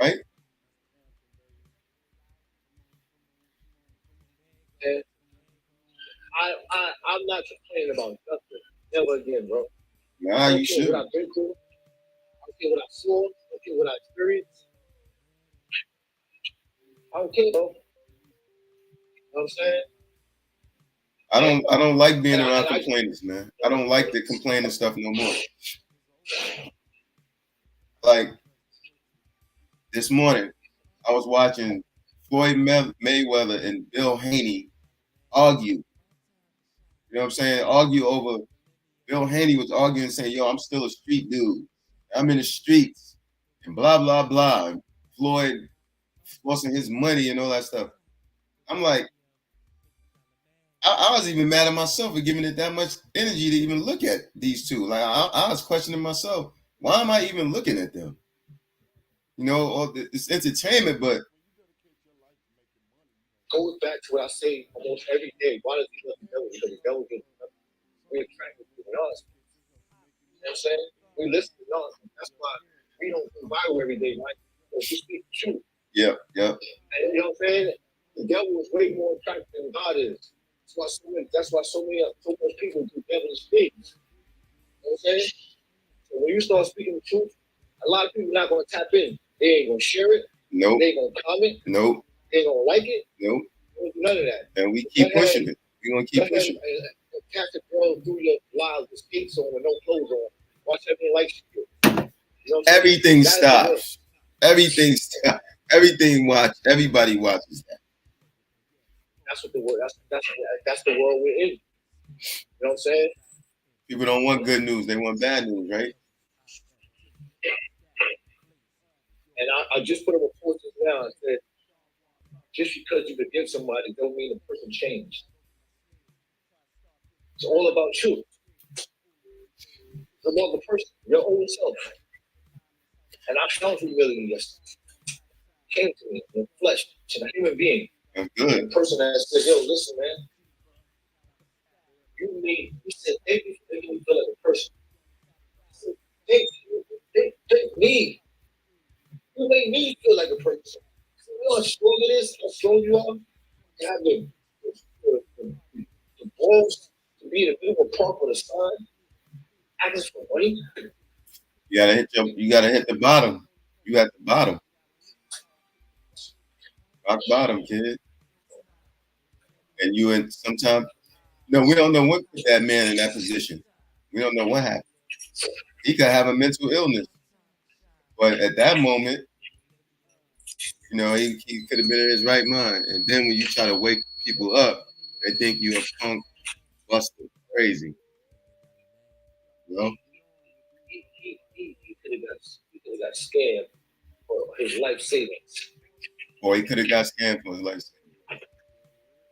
right? And I'm not complaining about nothing. Never again, bro. Nah, you should. What I've been through. I don't care what I saw. I don't care what I experienced. I don't care, bro. You know what I'm saying? I don't like being around complainers, man. I don't like the complaining stuff no more. Like this morning, I was watching Floyd Mayweather and Bill Haney argue. You know what I'm saying? Argue over. Bill Haney was arguing, saying, "Yo, I'm still a street dude. I'm in the streets," and blah blah blah. And Floyd forcing his money and all that stuff. I'm like, I was even mad at myself for giving it that much energy to even look at these two. Like I was questioning myself, why am I even looking at them? It's entertainment, but goes back to what I say almost every day. Why does he love the devil? Because the devil gets we attracted to nonsense. You know what I'm saying? We listen to nonsense. That's why we don't go viral every day, right? Because we speak the truth. Yeah. And you know what I'm saying? The devil is way more attractive than God is. That's why so much people do devilish things. You know what I'm saying? So when you start speaking the truth, a lot of people are not going to tap in. They ain't going to share it. Nope. They ain't going to comment. Nope. They ain't going to like it. Nope. None of that. And we keep pushing it. We're going to keep pushing it. Catch a girl through your live with skates on and no clothes on. Watch everything like you. Everything stops. Everything stops. Everything watch. Everybody watches that. That's what the world. That's the world we're in. You know what I'm saying? People don't want good news. They want bad news, right? And I just put a report just now and said, just because you forgive somebody don't mean the person changed. It's all about you. It's about the person, your own self. And I found humility yesterday. Came to me in the flesh, to a human being. That's And good. the person that said, yo, listen, man, you said, thank you for making me feel like a person. I said, thank you. Thank me. You made me feel like a person. You know how strong it is, how strong you are? You have the balls to be in the middle of a park with a sign, asking for money. You gotta hit the bottom. You at the bottom. Rock bottom, kid. And you and sometimes no, we don't know what put that man in that position. We don't know what happened. He could have a mental illness. But at that moment, he could have been in his right mind. And then when you try to wake people up, they think you a punk buster crazy. You know? He could have got scammed for his life savings. Or he could have got scammed for his life. You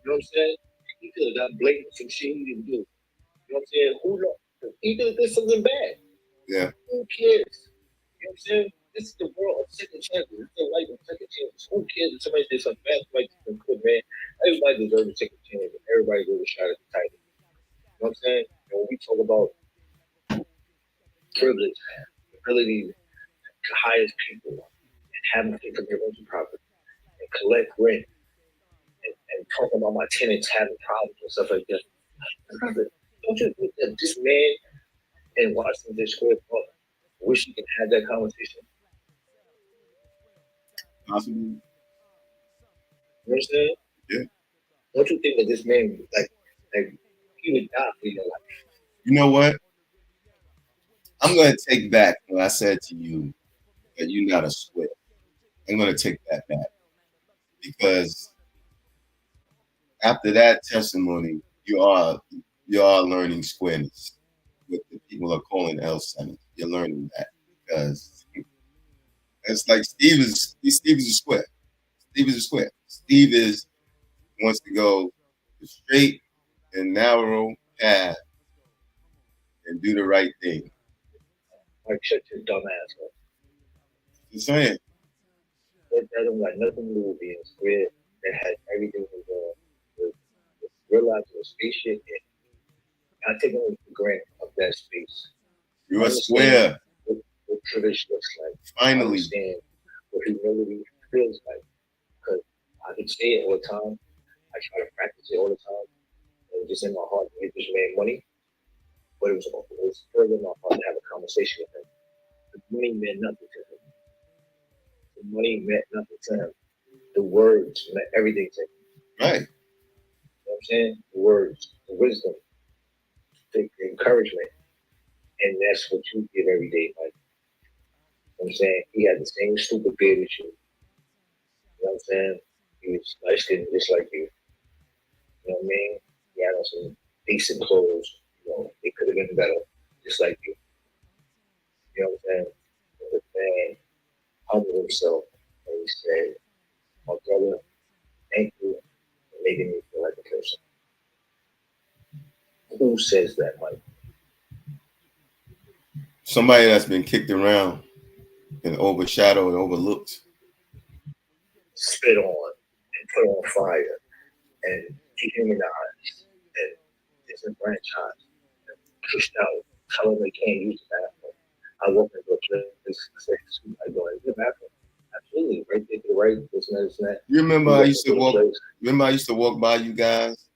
know what I'm saying? He could have got blamed for some shit he didn't do. You know what I'm saying? Who knows? He could have did something bad. Yeah. Who cares? You know what I'm saying? This is the world of second chances. It's the life of second chances. Who cares if somebody did something bad, somebody did something good, man? Everybody deserves a second chance. And everybody deserves a shot at the title. You know what I'm saying? And when we talk about privilege, ability to hire people, and having to pick up your rental property, and collect rent, and talk about my tenants having problems and stuff like that. Don't you think that this man in Washington Square Park wish he could have that conversation? Possibly. You know what I'm saying? Yeah. Don't you think that this man, like he would die for your life? You know what? I'm gonna take back what I said to you that you're not a square. I'm gonna take that back because after that testimony, you are learning squareness. What the people are calling L Center. You're learning that because it's like Steve is a square. Steve is a square. Steve is wants to go the straight and narrow path and do the right thing. Like shut your dumb ass up. Just saying. That don't got nothing to do with being square. That has everything to do with realizing the spaceship and not taking for granted of that space. You're a Understand square. what privilege looks like. Finally. Understand what humility feels like. Because I can say it all the time. I try to practice it all the time. It was just in my heart to give this man money. But it was further in my heart to have a conversation with him. The money meant nothing to him. The money meant nothing to him. The words meant everything to him. Right. You know what I'm saying? The words, the wisdom, the encouragement. And that's what you give every day, Mike. You know what I'm saying? He had the same stupid beard as you. You know what I'm saying? He was light skinned just like you. You know what I mean? He had on some decent clothes. You know, it could have been better, just like you. You know what I'm saying? But the man humbled himself and he said, my brother, thank you for making me feel like a person. Who says that, Mike? Somebody that's been kicked around and overshadowed and overlooked. Spit on and put on fire and dehumanized and disenfranchised and pushed out, tell them they can't use the bathroom. I walk into a place I go, is the bathroom? Absolutely, right there to the right, this and that, this and that. You remember You I walk used to into the walk. place, Remember I used to walk by you guys,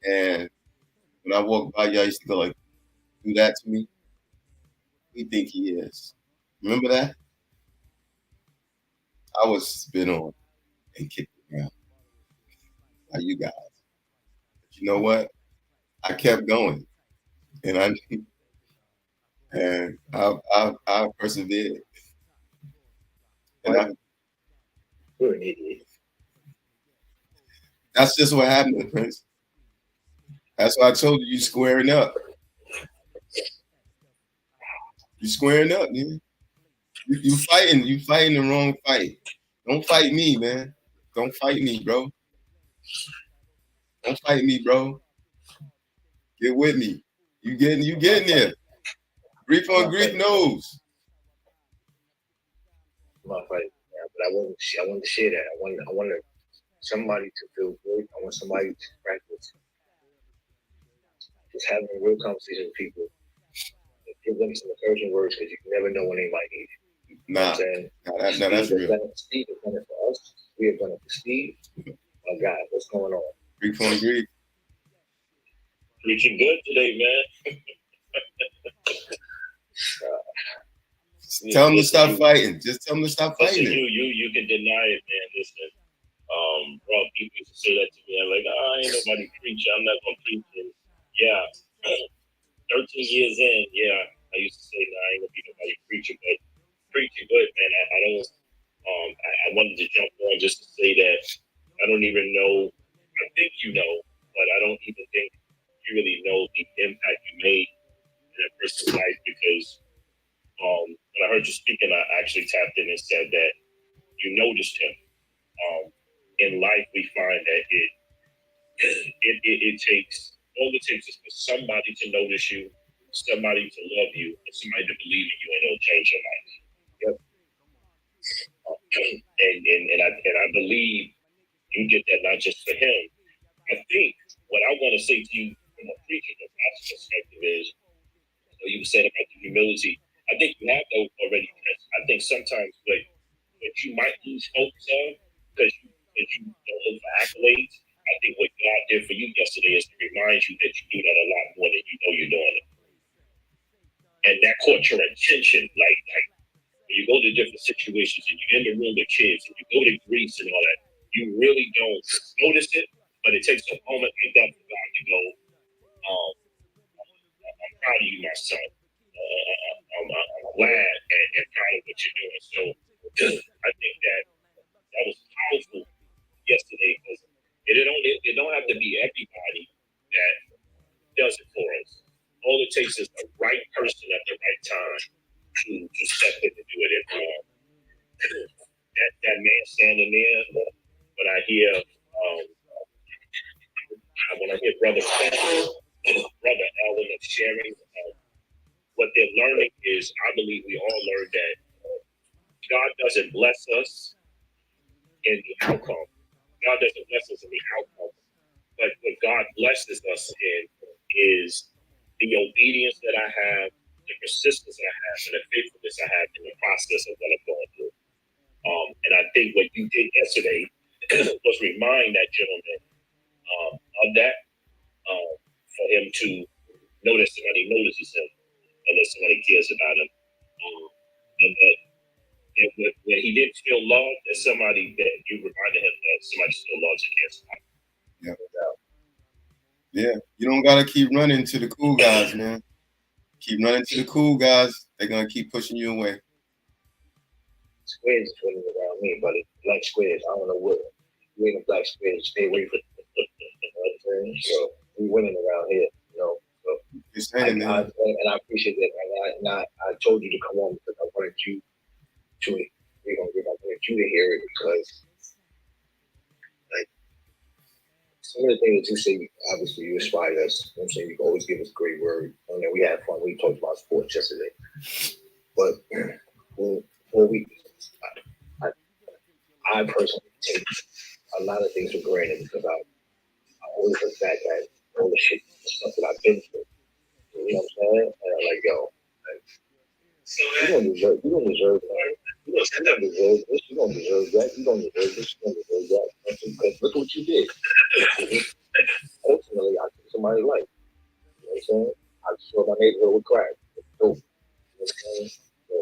and when I walked by you, I used to go like, "Do that to me." Who you think he is? Remember that? I was spit on and kicked around by you guys. But you know what? I kept going, and I persevered, and Mike, You're an idiot. That's just what happened, Prince. That's why I told you squaring up. You squaring up, man. You fighting. You fighting the wrong fight. Don't fight me, man. Don't fight me, bro. Don't fight me, bro. Get with me. You getting there. Grief on grief knows. My fight, yeah, but I want to share that. I want somebody to feel good. I want somebody to practice just having a real conversation with people. Give them some encouraging words because you never know when they might need it. You know what I'm saying? That's real. Steve has done it for us. We have done it for Steve. My God, what's going on? Grief on grief. Preaching good today, man. Tell them to stop fighting. Just tell them to stop fighting. Listen, you can deny it, man. Listen, bro, people used to say that to me. I'm like, ain't nobody preaching. I'm not gonna preach. And yeah, 13 years in, yeah, I used to say, I ain't gonna be nobody preacher, but preaching good, man. I don't. I wanted to jump on just to say that I don't even know. I think you know, but I don't even think you really know the impact you made in that person's life because. When I heard you speaking, I actually tapped in and said that you noticed him. In life, we find that it takes all it takes is for somebody to notice you, somebody to love you, and somebody to believe in you, and it'll change your life. Yep. And I believe you did that not just for him. I think what I want to say to you from a preaching perspective is, you said about the humility. I think you have those already. I think sometimes what you might lose focus on because you don't look for accolades. I think what God did for you yesterday is to remind you that you do that a lot more than you know you're doing it. And that caught your attention. Like when you go to different situations and you're in the room with kids and you go to Greece and all that, you really don't notice it, but it takes a moment like that for God to go, I'm proud of you, my son. I'm glad and proud of what you're doing. So I think that was powerful yesterday because it don't have to be everybody that does it for us. All it takes is the right person at the right time to step in to do it. And that man standing there, when I hear brother brother Ellen and sharing. What they're learning is, I believe we all learned that God doesn't bless us in the outcome. God doesn't bless us in the outcome. But what God blesses us in is the obedience that I have, the persistence I have, and the faithfulness I have in the process of what I'm going through. And I think what you did yesterday was remind that gentleman of that, for him to know that somebody notices him and that somebody cares about him. And that when he didn't feel loved, that somebody that you reminded him that somebody still loves and cares about him. Yeah. Yeah. You don't gotta keep running to the cool guys, man. Keep running to the cool guys. They're gonna keep pushing you away. Squares is running around me, buddy. Black squares. I don't know what. You ain't a black square. Stay away from it. You know what I'm saying? So we winning around here, you know. So and I appreciate that. And I told you to come on because I wanted you to. I wanted you to hear it because, like, some of the things that you say, obviously you inspired us. You know what I'm saying? You always give us great words. And then we had fun. We talked about sports yesterday. But when we, I personally take a lot of things for granted because I always look back at all the shit, the stuff that I've been through. You know what I'm saying? And I'm like, yo, like, you don't deserve that. You don't deserve this. You don't deserve that. You don't deserve this. You don't deserve that. Because look what you did. Ultimately, I took somebody's life. You know what I'm saying? I saw my neighborhood with crack. It's dope. You know what I'm saying? So,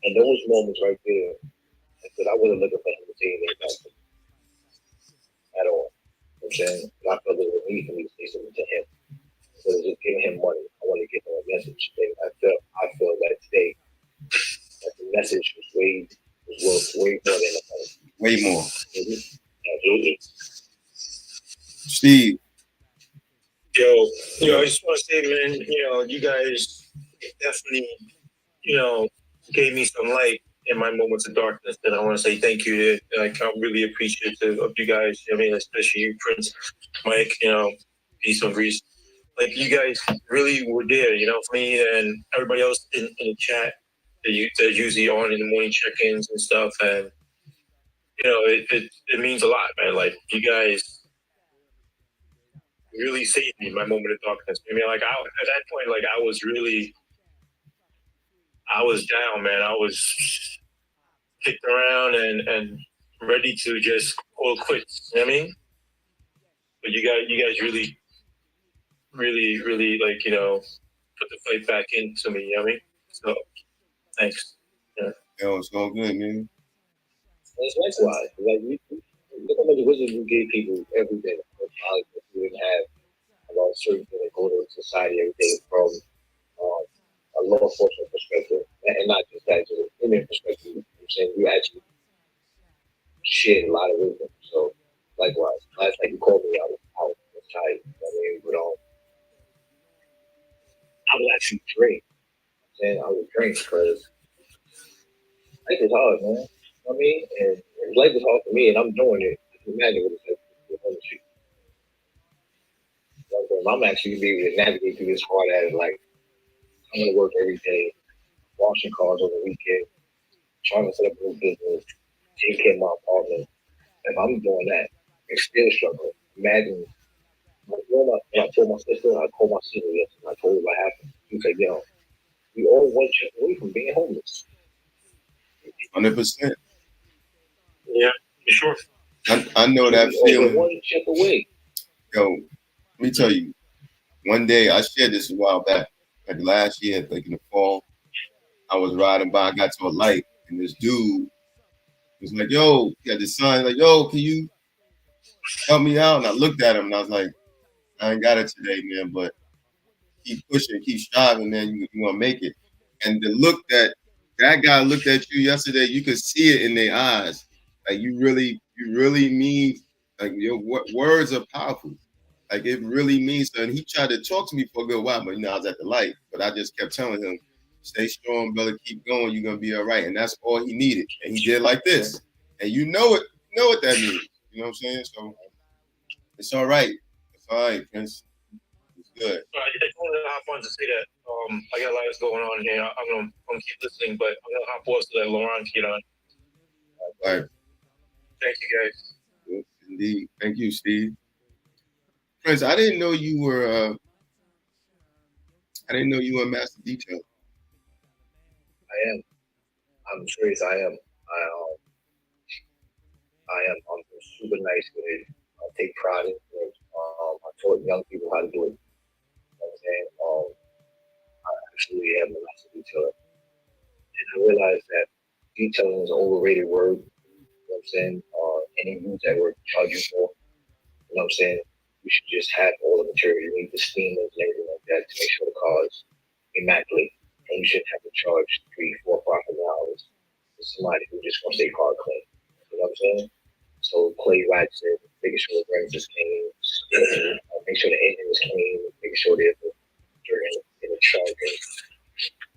and those moments right there, because I wasn't looking for him to say anything back at all. You know what I'm saying? And I felt it was a need for me to say something to him. So just giving him money, I want to give him a message. And I feel that today that the message was way more than the money. Way more. Absolutely. Steve. Yo, I just want to say, man, you guys definitely, gave me some light in my moments of darkness. And I want to say thank you. Like, I'm really appreciative of you guys. I mean, especially you, Prince, Mike, peace and grease. Like, you guys really were there, for me and everybody else in the chat that's usually on in the morning check-ins and stuff. And, it means a lot, man. Like, you guys really saved me in my moment of darkness. I mean, like, at that point, like, I was down, man. I was kicked around and ready to just call quits. You know what I mean? But you guys really, really, really, like, put the fight back into me. You know what I mean? So, thanks. Yeah. Yo, it's all good, man. It's likewise. Like, look how much wisdom you gave people every day. Knowledge that you didn't have about certain things that go to society every day from a law enforcement perspective, and not just that, just a human perspective. You know what I'm saying? You actually shared a lot of wisdom. So, likewise, last night you called me, I was tired. You know what I mean? But I was actually drained. And I was drained because life is hard, man. You know what I mean? And life is hard for me, and I'm doing it. I can imagine what it's like to be on the street. I'm actually be able to navigate through this hard at it. Like, I'm going to work every day, washing cars on the weekend, trying to set up a new business, taking care of my apartment. If I'm doing that and still struggling, imagine when I told my sister, I called my sister yesterday, I told her what happened. She said, we all one check away from being homeless. 100%. Yeah, sure. I know that feeling. One check away. Yo, let me tell you, one day I shared this a while back, like last year, like in the fall. I was riding by, I got to a light, and this dude was like, yo, he had this sign, like, yo, can you help me out? And I looked at him and I was like, I ain't got it today, man, but keep pushing, keep striving, man. You want to make it. And the look that guy looked at you yesterday, you could see it in their eyes. Like you really mean, like your words are powerful. Like it really means so. And he tried to talk to me for a good while, but I was at the light. But I just kept telling him, stay strong, brother, keep going, you're gonna be all right. And that's all he needed. And he did like this. And you know what that means. You know what I'm saying? So it's all right. It's all right, Prince. It's good. I just wanted to hop on to say that I got a lot going on here. I'm gonna keep listening, but I'm gonna hop on to let Laurent get on. All right. Thank you, guys. Yes, indeed. Thank you, Steve. Prince, I didn't know you were Master Detail. I am. I'm serious. I am. I'm super nice with it. I take pride in it. I taught young people how to do it. You know what I'm saying? I actually am a master detailer. And I realized that detailing is an overrated word. You know what I'm saying? Any use that word charge you for. You know what I'm saying? You should just have all the material you need, the steamers and everything like that to make sure the car is immaculate. And you shouldn't have to charge $3, $4 dollars for somebody who just wants their car clean. You know what I'm saying? So clay waxing, making sure the rims is clean, make sure the engine is clean, making sure there's no dirt in the trunk, and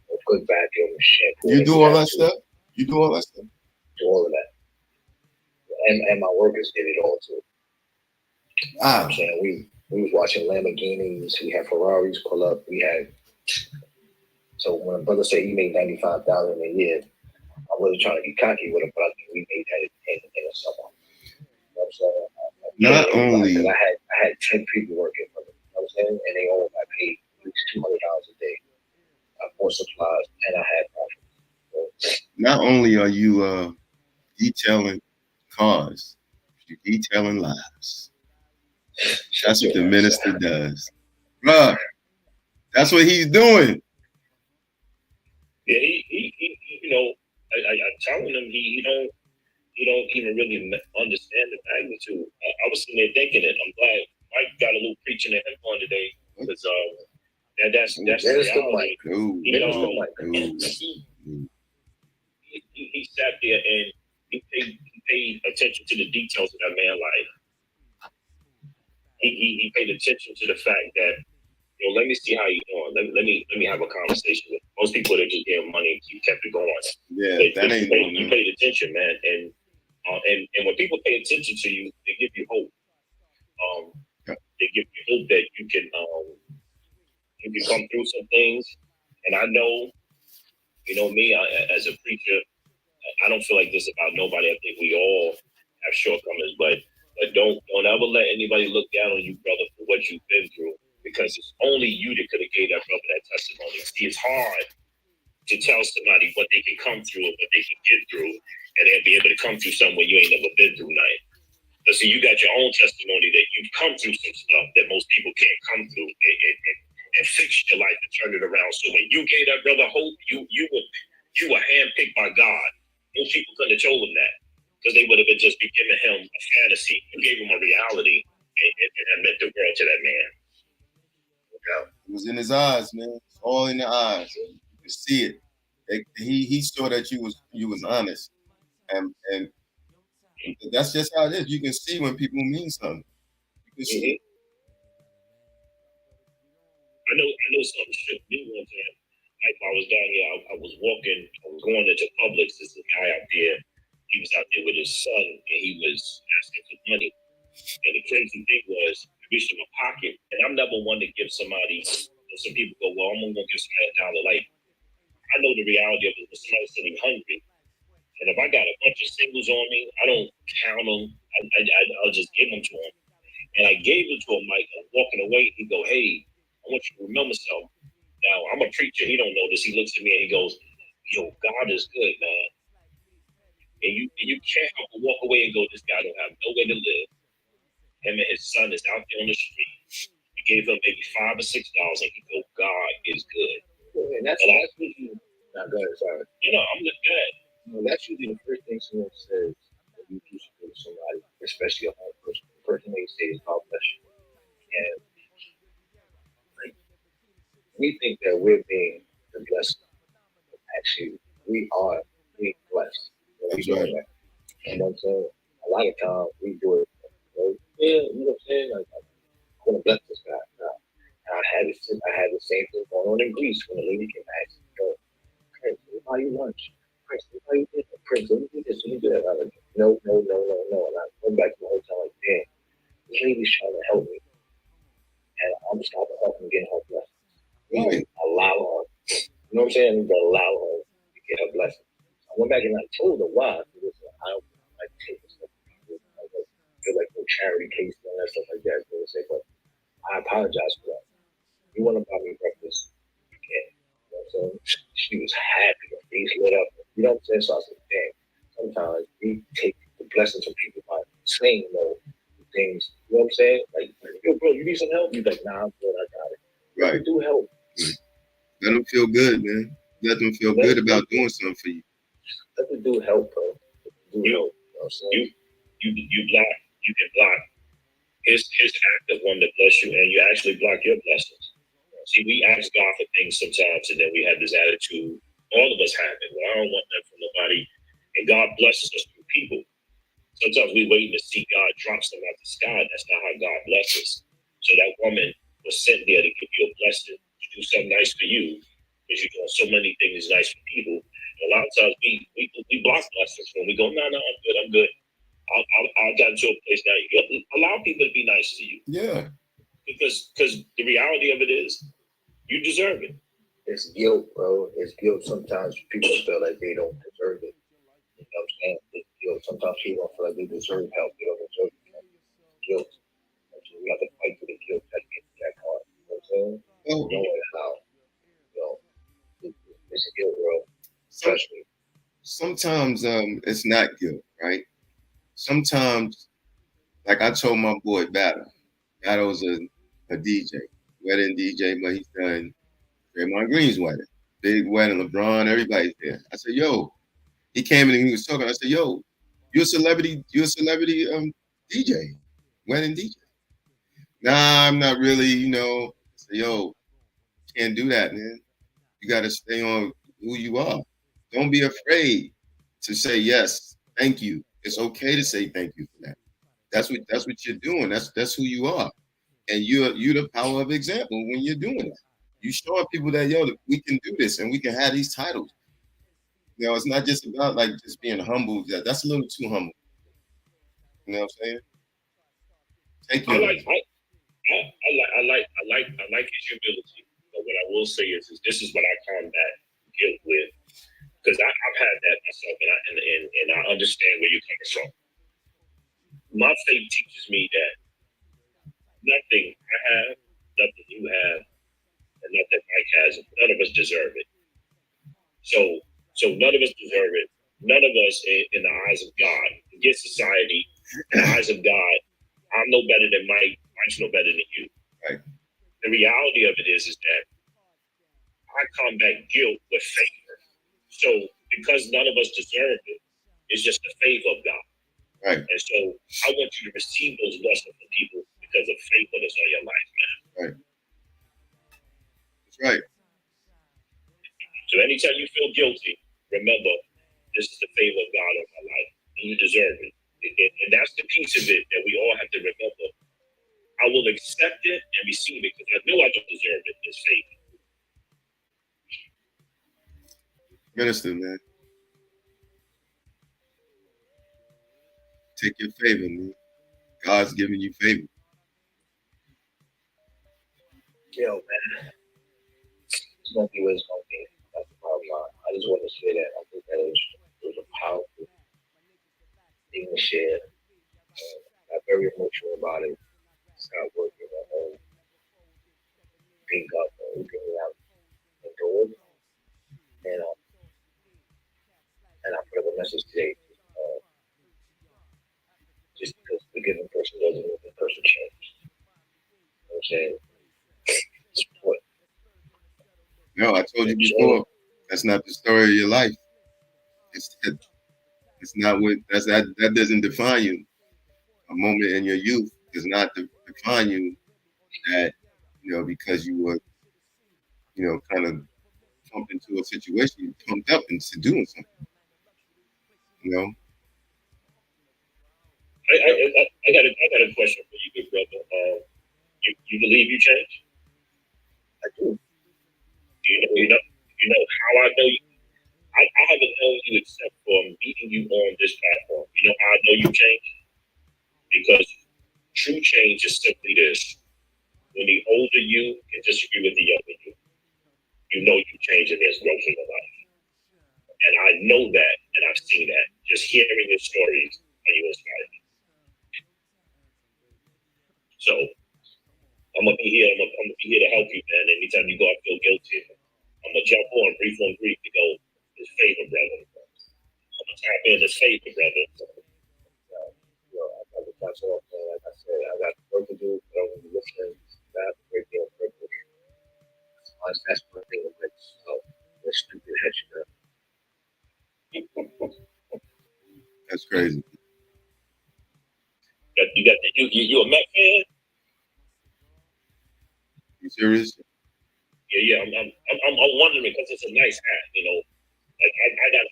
a good vacuum, shampoo. You do all that stuff? You do all that stuff? Do all of that. And my workers did it all too. Wow. I'm saying we was watching Lamborghinis, we had Ferraris pull up, we had. So when a brother said he made $95,000 a year, I wasn't trying to be cocky with him, but I think we made that in a summer. You know what I'm saying? Not only I had 10 people working for me. You know what I'm saying? And they all got paid at least $200 a day. I bought supplies and I had profits. Not only are you detailing cars, you're detailing lives. That's what the minister does. Bruh, that's what he's doing. Yeah, he I'm telling him he don't even really understand the magnitude. I was sitting there thinking it. I'm glad Mike got a little preaching at him on today because that's the reality. He sat there and he paid attention to the details of that man's life. He paid attention to the fact that, let me see how you doing. Let me have a conversation with most people. They just give money and kept it going. Yeah, but that ain't you paid attention, man, and when people pay attention to you, they give you hope. They give you hope that you can come through some things. And I know, me as a preacher, I don't feel like this about nobody. I think we all have shortcomings, but don't ever let anybody look down on you, brother, for what you've been through, because it's only you that could have gave that brother that testimony. See, it's hard to tell somebody what they can come through and what they can get through, and they'll be able to come through somewhere you ain't never been through, night. But see, you got your own testimony that you've come through some stuff that most people can't come through, and fix your life and turn it around. So when you gave that brother hope, you were handpicked by God. Most people couldn't have told him that, because they would have been just be giving him a fantasy. You gave him a reality, and that meant the world to that man. It was in his eyes, man. It's all in the eyes. You can see it. He saw that you was honest, and that's just how it is. You can see when people mean something. You can see it. I know something shook me one time. Like I was down here, I was walking, I was going into Publix. There's a guy out there. He was out there with his son, and he was asking for money. And the crazy thing was, I reached in my pocket, and I'm never one to give somebody. Some people go, "Well, I'm gonna give somebody $1." Like, I know the reality of it. When somebody's sitting hungry, and if I got a bunch of singles on me, I don't count them. I'll just give them to him. And I gave it to him, Mike. I'm walking away. He go, "Hey, I want you to remember something." Now, I'm a preacher. He don't know this. He looks at me and he goes, "Yo, God is good, man." And you can't help but walk away and go, "This guy don't have nowhere to live." Him and his son is out there on the street. He gave him maybe $5 or $6, and he go, "God is good." Yeah, and that's usually not good. Sorry. I'm looking at. That's usually the first thing someone says when you do something to somebody, especially a home person. The first thing they say is God bless you. And like, we think that we're being the blessing. Actually, we are being blessed. That's right. That. And I'm saying a lot of times we do it. Yeah, you know what I'm saying? Like, I want to bless this guy. Now, I had the same thing going on in Greece when the lady came and asked me, Prince, let me buy you lunch. Prince, let me buy you dinner. Prince, let me do this, let me do that. I'm like, no. And I went back to the hotel like, damn, this lady's trying to help me. And I'm stopping her from getting her blessings. Right. Allow her. You know what I'm saying? You gotta allow her to get her blessings. I went back and I told her why. Because I don't like taking stuff from people. I feel like no charity case and that stuff like that. But I apologize for that. You want to buy me breakfast? You can. You know what I'm saying? She was happy. Her face lit up. You know what I'm saying? So I said, damn. Sometimes we take the blessings from people by saying no things. You know what I'm saying? Like, yo, bro, you need some help? You're like, nah, I'm good. I got it. Right. Do help. Right. Let them feel good, man. Let them feel good about doing something for you. Let them do help, bro. Do help. You know what I'm saying? You can block his act of wanting to bless you, and you actually block your blessings. See, we ask God for things sometimes, and then we have this attitude. All of us have it. Well, I don't want that from nobody, and God blesses us through people. Sometimes we waiting to see God drop something out the sky. That's not how God blesses. So that woman was sent there to give you a blessing, to do something nice for you, because you're doing so many things nice for people. And a lot of times we block blessings when we go, no, I'm good. I got to a place now. You allow people to be nice to you. Yeah. Because the reality of it is, you deserve it. It's guilt, bro. It's guilt. Sometimes people feel like they don't deserve it. You know what I'm saying? It's guilt. Sometimes people don't feel like they deserve help. They don't deserve help. Guilt. So we have to fight through the guilt that gets that part. You know what I'm saying? Oh. Knowing how, it's a guilt, bro. Trust me. Sometimes it's not guilt, right? Sometimes, like I told my boy Battle. Battle's a DJ, wedding DJ, but he's done Draymond Green's wedding. Big wedding, LeBron, everybody's there. I said, yo, he came in and he was talking. I said, yo, you're a celebrity DJ, wedding DJ. Nah, I'm not really, I said, yo, can't do that, man. You gotta stay on who you are. Don't be afraid to say yes Thank you. It's okay to say thank you for that. That's what you're doing. That's who you are. And you're the power of example when you're doing it. You show people that we can do this and we can have these titles. It's not just about like just being humble. That's a little too humble. You know what I'm saying? Take I your like I like his humility. But what I will say is this is what I combat guilt with, because I've had that myself, and I understand where you're coming from. My faith teaches me that nothing I have, nothing you have, and nothing Mike has, none of us deserve it. So none of us deserve it. None of us, in the eyes of God, forget society, in the eyes of God, I'm no better than Mike. Mike's no better than you. right. The reality of it is that I combat guilt with favor. So because none of us deserve it, it's just the favor of God. Right. And so I want you to receive those blessings from people because of faithfulness on your life, man. Right. That's right. So anytime you feel guilty, remember this is the favor of God on my life, and you deserve it. And that's the piece of it that we all have to remember. I will accept it and receive it because I know I don't deserve it. It's faith. Minister, man. Take your favor, man. God's giving you favor. Yo, man. It's gonna be what it's gonna be. That's the problem. I just want to say that. I think that it was a powerful thing to share. I'm very emotional about it. It's not working at home. Pick up everything that I've endured. And I put up a message today. Just because the given person doesn't mean the person changes. You know what I'm saying? Support. No, I told you before. That's not the story of your life. It's not what that doesn't define you. A moment in your youth does not define you. That because you were kind of pumped into a situation, you pumped up into doing something. You know. I got a question for you, good brother. You believe you changed? I do. You know how I know you. I haven't known you except for meeting you on this platform. You know how I know you changed? Because true change is simply this: when the older you can disagree with the younger you know you change and there's growth in your life. And I know that, and I've seen that. Just hearing your stories, and you inspire me. So I'm gonna be here. I'm gonna be here to help you, man. Anytime you go, I feel guilty. I'm gonna jump on brief to go. It's favor, brother. I'm gonna tap in. It's favor, brother. I got to catch up, man. Like I said, I got work to do. I don't be listening. I have a great deal of privilege. That's one thing that makes the stupid head shit. That's crazy. You a Met fan? You serious? Yeah. I'm wondering because it's a nice hat, Like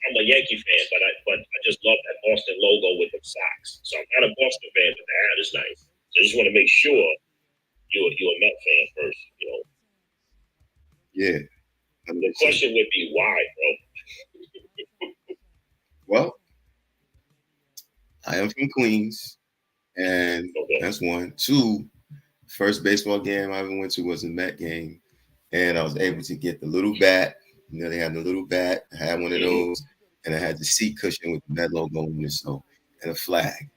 I'm a Yankee fan, but I just love that Boston logo with the socks. So I'm not a Boston fan, but the hat is nice. So I just want to make sure you're a Met fan first. Yeah. The question would be why, bro? Well, I am from Queens, and that's one. Two, first baseball game I ever went to was a Met game, and I was able to get the little bat. They had the little bat. I had one of those, and I had the seat cushion with the Met logo on it, and a flag.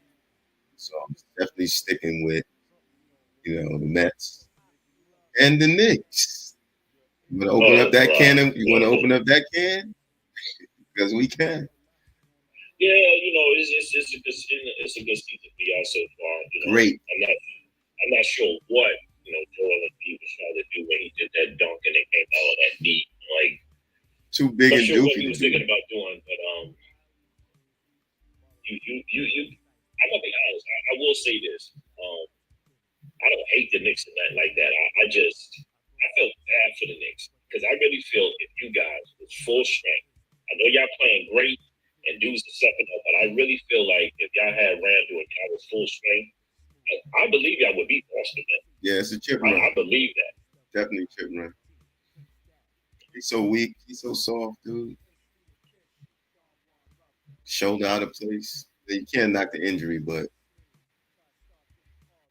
So I'm definitely sticking with, the Mets and the Knicks. You want to open up that can? You want to open up that can? Because we can. Yeah, it's a good season for y'all so far. Great. I'm not sure what Joel Embiid was trying to do when he did that dunk and it came out of that knee. Like too big and sure doofy. What he was thinking about doing, but I'm gonna be honest. I will say this. I don't hate the Knicks like that. I feel bad for the Knicks because I really feel if you guys was full strength, I know y'all playing great and dudes are stepping up. But I really feel like if y'all had Randall and y'all was full strength, I believe y'all would beat Boston, man. Yeah, it's a chip run. I believe that. Definitely chip run. He's so weak. He's so soft, dude. Shoulder out of place. You can't knock the injury, but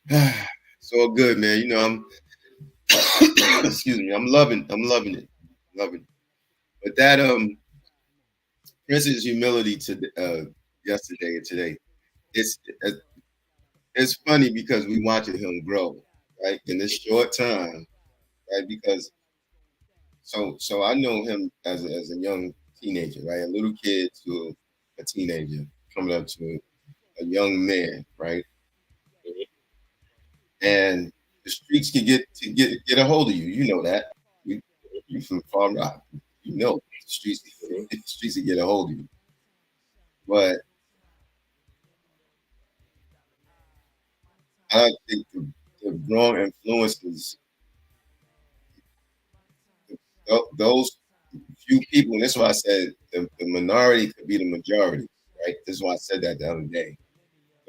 it's all good, man. You know, I'm excuse me, I'm loving it. Loving it. But that Prince's humility to yesterday and today, it's it's funny because we watching him grow, right? In this short time, right? Because so I know him as a young teenager, right? A little kid to a teenager coming up to a young man, right? And the streets can get a hold of you. You know that. You from Farm Rock, you know the streets can get a hold of you. But I think the wrong influences, those few people, and that's why I said the minority could be the majority, right? This is why I said that the other day.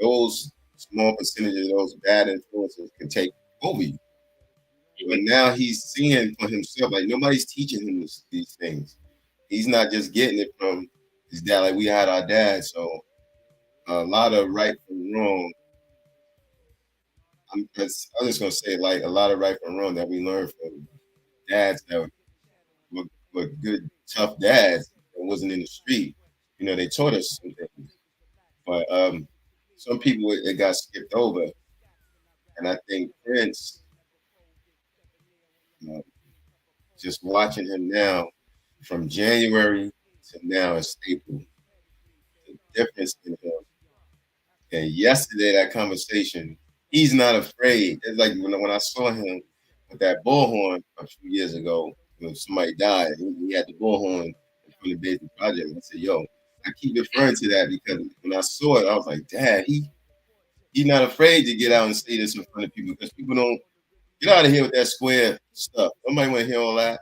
Those small percentage of those bad influences can take over you. But now he's seeing for himself, like nobody's teaching him these things. He's not just getting it from his dad, like we had our dad. So a lot of right from wrong. I'm just gonna say like a lot of right from wrong that we learned from dads that were good, tough dads that wasn't in the street. You know, they taught us some things. But some people it got skipped over. And I think Prince, you know, just watching him now from January to now is staple. The difference in him. And yesterday, that conversation, he's not afraid. It's like when I saw him with that bullhorn a few years ago, when somebody died, he had the bullhorn in front of the Basic Project. I said, yo, I keep referring to that because when I saw it, I was like, Dad, he's not afraid to get out and say this in front of people because people don't get out of here with that square stuff. Nobody want to hear all that.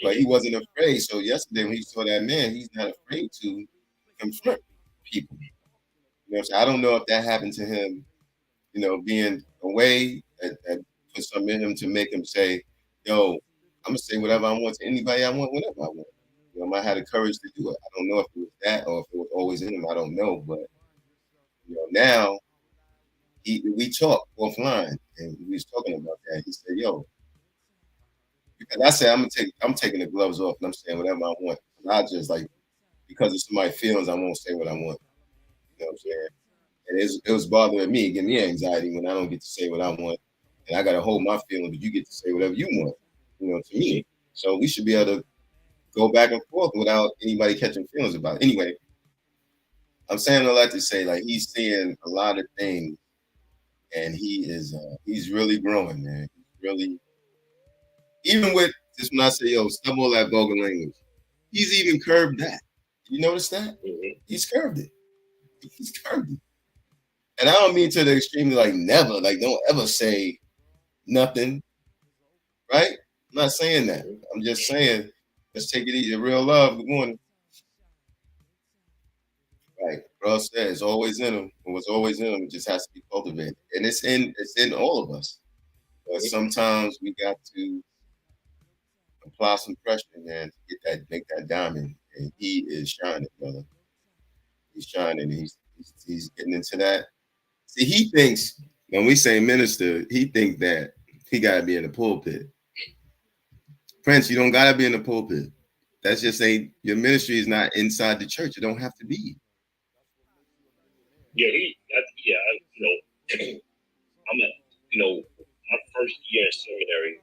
But he wasn't afraid. So yesterday when he saw that man, he's not afraid to confront people. You know what I'm saying? I don't know if that happened to him, you know, being away and put something in him to make him say, yo, I'm gonna say whatever I want to anybody I want, whenever I want. You know, I might have the courage to do it. I don't know if it was that or if it was always in him. I don't know. But you know, now we talked offline and we was talking about that. He said, yo, because I said I'm taking the gloves off and I'm saying whatever I want. Not just like because of somebody's feelings, I won't say what I want. You know what I'm saying? And it was bothering me, giving me anxiety when I don't get to say what I want. And I got to hold my feelings, but you get to say whatever you want, you know, to me. So we should be able to go back and forth without anybody catching feelings about it. Anyway, I'm saying all that to say, like, he's seeing a lot of things and he's really growing, man. He's really, even with this, when I say, yo, stop all that vulgar language, he's even curbed that. You notice that? Mm-hmm. He's curbed it. He's curbed it. And I don't mean to the extreme, like never, like don't ever say nothing, right? I'm not saying that. I'm just saying, let's take it easy. Real love, good morning. Right. Bro said it's always in them. And what's always in them just has to be cultivated. And it's in all of us. But sometimes we got to apply some pressure, man, to get that, make that diamond. And he is shining, brother. He's shining. He's getting into that. See, he thinks when we say minister, he think that he gotta be in the pulpit. Prince, you don't gotta be in the pulpit. That's just ain't your ministry is not inside the church. It don't have to be. Yeah, you know, I'm a, you know, my first year in seminary,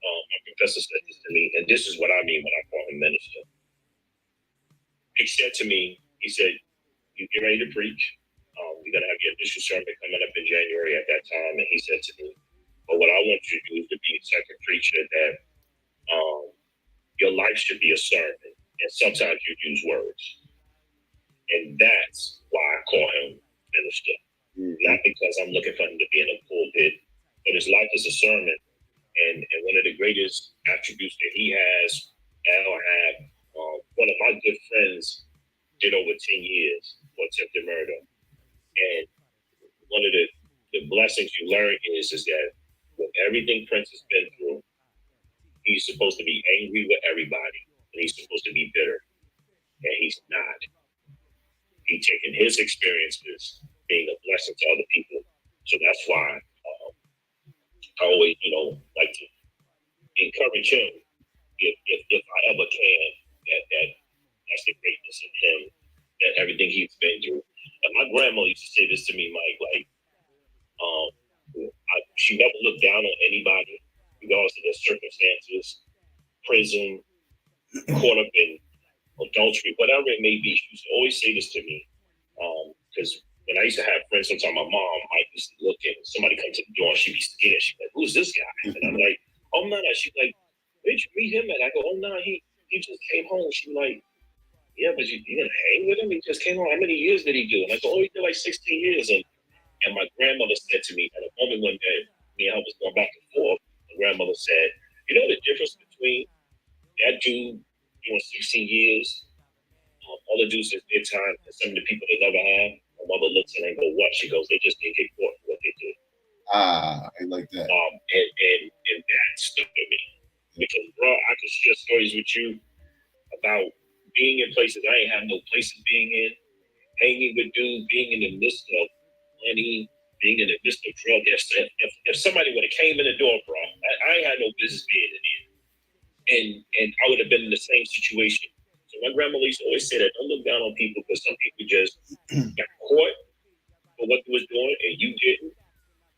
my professor said this to me, and this is what I mean when I call him minister. He said to me, he said, you get ready to preach. You're going to have your initial sermon coming up in January at that time. And he said to me, but what I want you to do is to be a second preacher that your life should be a sermon. And sometimes you use words. And that's why I call him minister. Not because I'm looking for him to be in a pulpit, but his life is a sermon. And one of the greatest attributes that he has, Al had, one of my good friends did over 10 years for attempted murder. And one of the blessings you learn is that with everything Prince has been through, he's supposed to be angry with everybody, and he's supposed to be bitter, and he's not. He's taking his experiences being a blessing to other people. So that's why I always, like to encourage him if I ever can, that's the greatness in him, that everything he's been through. And my grandma used to say this to me, Mike, like, she never looked down on anybody, regardless of their circumstances, prison, caught up in adultery, whatever it may be. She used to always say this to me. Because when I used to have friends, sometimes my mom might used to look and somebody come to the door and she'd be scared. She'd be like, "Who's this guy?" And I'm like, "Oh no, no." She's like, "Where'd you meet him at?" I go, "Oh no, he just came home." She's like, "Yeah, but you gonna hang with him? He just came home. How many years did he do?" And I go, "Oh, he did like 16 years." And my grandmother said to me at a moment one day, me and her was going back and forth. My grandmother said, "You know the difference between that dude doing 16 years, all the dudes is their time, and some of the people they never have." My mother looks at it and go, "What?" She goes, "They just didn't get caught for what they did." I like that. And that stuck with me because, bro, I could share stories with you about being in places I ain't have no places being in, hanging with dudes, being in the midst of money, being in the midst of drug. If somebody would have came in the door, bro, I ain't had no business being in there, and I would have been in the same situation. So my grandmother used to always say that don't look down on people because some people just got caught for what they was doing and you didn't.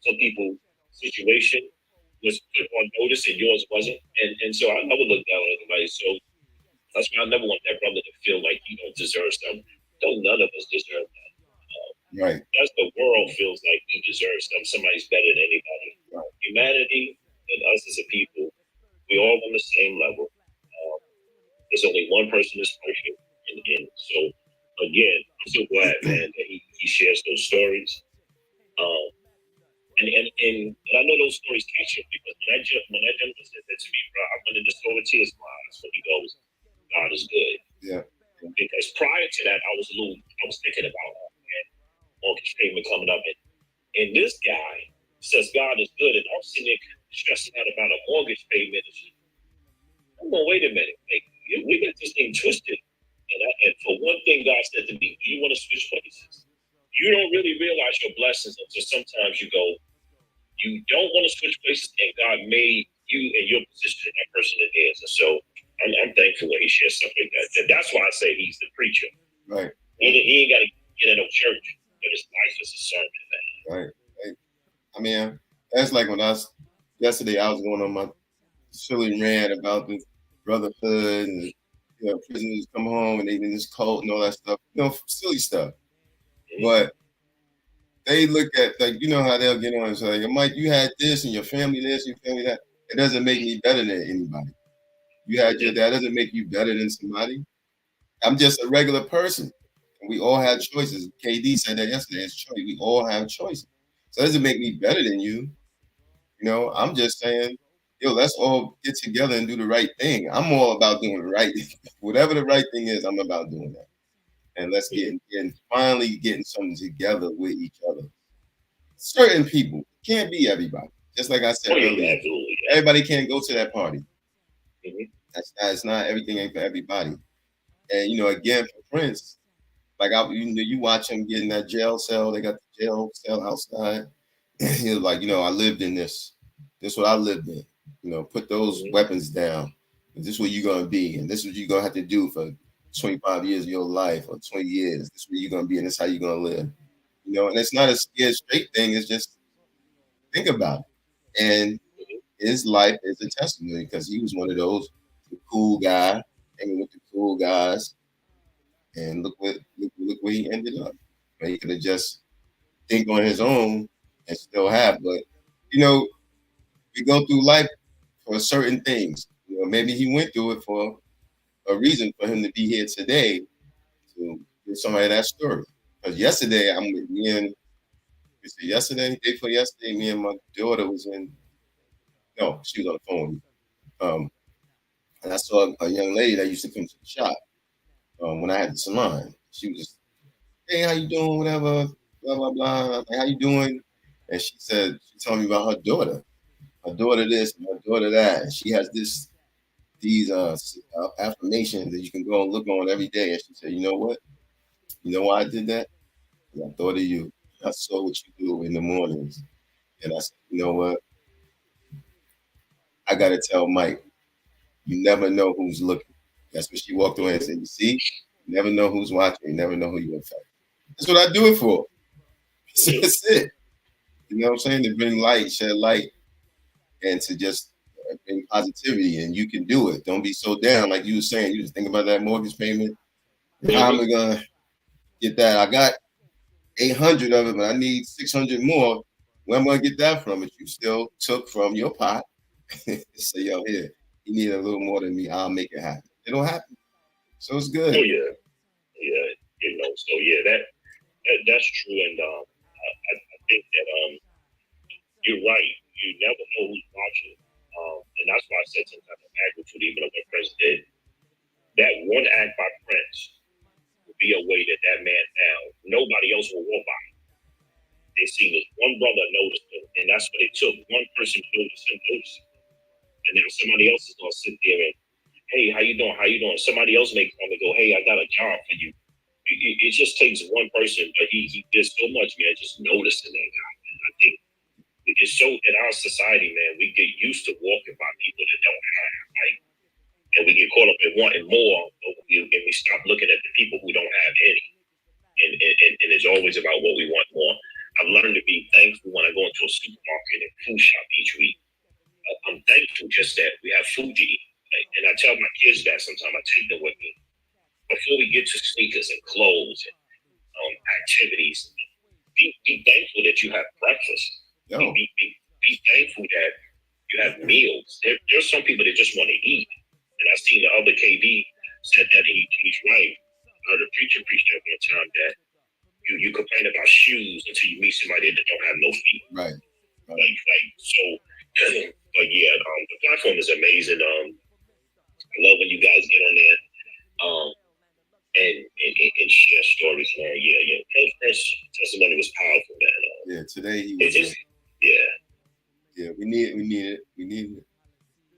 Some people situation was put on notice and yours wasn't. And so I never look down on anybody. So that's why I never want that brother to feel like he don't deserve something. Don't none of us deserve that. Right. That's the world feels like we deserve something. Somebody's better than anybody. Right. Humanity and us as a people, we all on the same level. There's only one person that's perfect. And so again, I'm so glad, man, that he shares those stories. Um, and I know those stories catch him because when that gentleman said that to me, bro, I went into so many tears in my eyes when he goes, "God is good." Yeah. Because prior to that, I was thinking about mortgage payment coming up, and this guy says God is good, and I'm sitting there stressing out about a mortgage payment. I'm going, wait a minute, like, we got this thing twisted. And for one thing, God said to me, "Do you want to switch places?" You don't really realize your blessings until sometimes you go, you don't want to switch places, and God made you in your position and that person in theirs. And so I'm thankful that he shares stuff like that. And that's why I say he's the preacher. Right. He ain't got to get in no church, but his life is a sermon, man. Right. I mean, that's like when yesterday I was going on my silly rant about the brotherhood and prisoners come home and they in this cult and all that stuff, silly stuff. But they look at, like, how they'll get on and say, "Mike, you had this and your family this, your family that." It doesn't make me better than anybody. You had your dad, doesn't make you better than somebody. I'm just a regular person. And we all have choices. KD said that yesterday. It's choice. We all have choices. So it doesn't make me better than you. I'm just saying, let's all get together and do the right thing. I'm all about doing the right thing. Whatever the right thing is, I'm about doing that. And let's finally getting something together with each other. Certain people, can't be everybody. Just like I said earlier, everybody can't go to that party. That's not, everything ain't for everybody. And again, for Prince, like you watch him get in that jail cell. They got the jail cell outside. He was like, I lived in this. This is what I lived in. Put those weapons down. This is what you're gonna be, and this is what you're gonna have to do for 25 years of your life or 20 years. This is where you're gonna be, and this is how you're gonna live. And it's not a scared straight thing. It's just think about it. And his life is a testimony because he was one of those cool guy, hanging with the cool guys. And look where he ended up. He could have just think on his own and still have, but we go through life for certain things. Maybe he went through it for a reason for him to be here today to give somebody that story. Because yesterday, yesterday, day before yesterday, me and my daughter was she was on the phone with me. And I saw a young lady that used to come to the shop when I had the salon. She was just, hey, how you doing? Whatever, blah blah blah. Like, how you doing? And she told me about her daughter this, and her daughter that. And she has these affirmations that you can go and look on every day. And she said, you know what? You know why I did that? 'Cause I thought of you. I saw what you do in the mornings, and I said, you know what? I gotta tell Mike. You never know who's looking. That's what she walked away and said. You see, you never know who's watching. You never know who you affect. That's what I do it for. So that's it. You know what I'm saying? To bring light, shed light, and to just bring positivity. And you can do it. Don't be so down. Like you were saying, you just think about that mortgage payment. How am I gonna get that? I got 800 of it, but I need 600 more. Where am I gonna get that from? If you still took from your pot, say, yo, here, you need a little more than me. I'll make it happen. It'll happen. So it's good. Oh yeah, yeah. So yeah, that's true, and I think that you're right. You never know who's watching, and that's why I said some type of magnitude, even though when Prince did that one act by Prince would be a way that man now nobody else will walk by. They seen this one brother noticed him, and that's what it took. One person noticed him, and now somebody else is gonna sit there and, hey, how you doing? How you doing? Somebody else may come and go, hey, I got a job for you. It just takes one person, but he did so much, man. Just noticing that guy. And I think it's so in our society, man. We get used to walking by people that don't have, like, and we get caught up in wanting more, and we stop looking at the people who don't have any. And it's always about what we want more. I've learned to be thankful when I go into a supermarket and food shop each week. I'm thankful just that we have food to eat. And I tell my kids that sometimes I take them with me. Before we get to sneakers and clothes and activities, be thankful that you have breakfast. Be thankful that you have meals. There's some people that just want to eat. And I seen the other KD said that he's right. I heard a preacher preach that one time that you complain about shoes until you meet somebody that don't have no feet. Right. Like so. But yeah, the platform is amazing. I love when you guys get on there and share stories, man. Yeah. First testimony was powerful, man. Yeah, today he was. Yeah, we need it.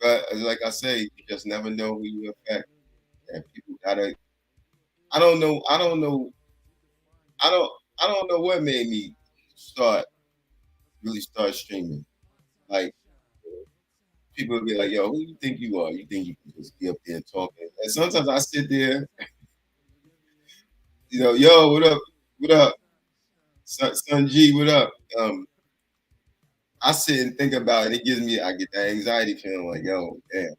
But like I say, you just never know who you affect, and people gotta. I don't know what made me really start streaming. Like, people would be like, yo, who you think you are? You think you can just be up there and talking? And sometimes I sit there, yo, what up? What up? Son G, what up? I sit and think about it. I get that anxiety feeling like, yo, damn,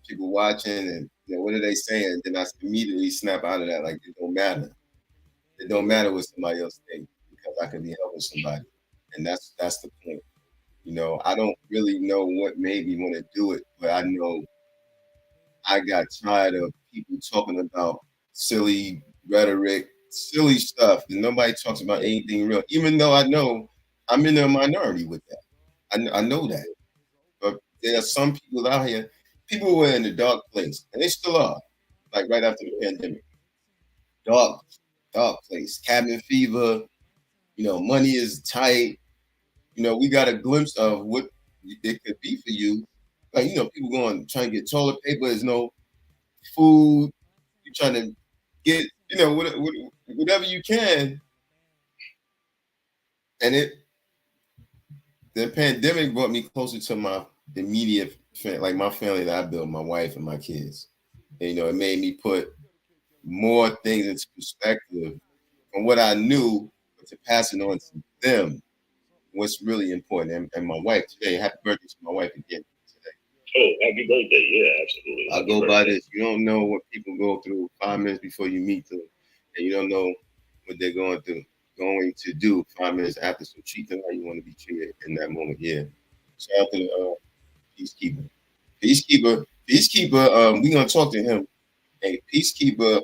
people watching and what are they saying? Then I immediately snap out of that. Like, it don't matter. It don't matter what somebody else thinks because I can be helping somebody. And that's the point. I don't really know what made me want to do it, but I know I got tired of people talking about silly rhetoric, silly stuff, and nobody talks about anything real. Even though I know I'm in a minority with that, I know that. But there are some people out here. People were in a dark place, and they still are. Like right after the pandemic, dark place, cabin fever. Money is tight. We got a glimpse of what it could be for you. Like, people going trying to get toilet paper. There's no food. You're trying to get, whatever you can. And the pandemic brought me closer to my immediate, like my family that I built, my wife and my kids. And, it made me put more things into perspective from what I knew, but to pass it on to them, what's really important. And my wife today, happy birthday to my wife again today. Oh, happy birthday. Yeah, absolutely. I go by this. You don't know what people go through 5 minutes before you meet them. And you don't know what they're going to do 5 minutes after. So treat them how you want to be treated in that moment. Yeah. Shout out to the Peacekeeper. Peacekeeper, we're gonna talk to him. And Peacekeeper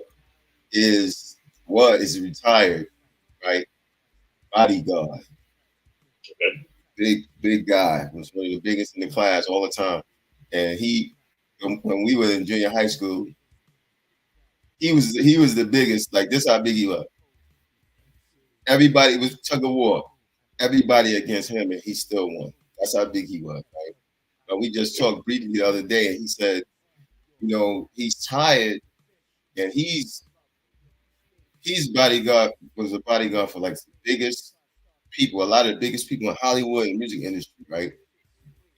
is retired, right? Bodyguard. Okay. Big guy. Was one of the biggest in the class all the time. And when we were in junior high school, he was the biggest. Like this, how big he was. Everybody was tug of war. Everybody against him, and he still won. That's how big he was. Right? But we just talked briefly the other day, and he said, he's tired, and he's bodyguard was a bodyguard for like the biggest people, a lot of the biggest people in Hollywood and music industry, right?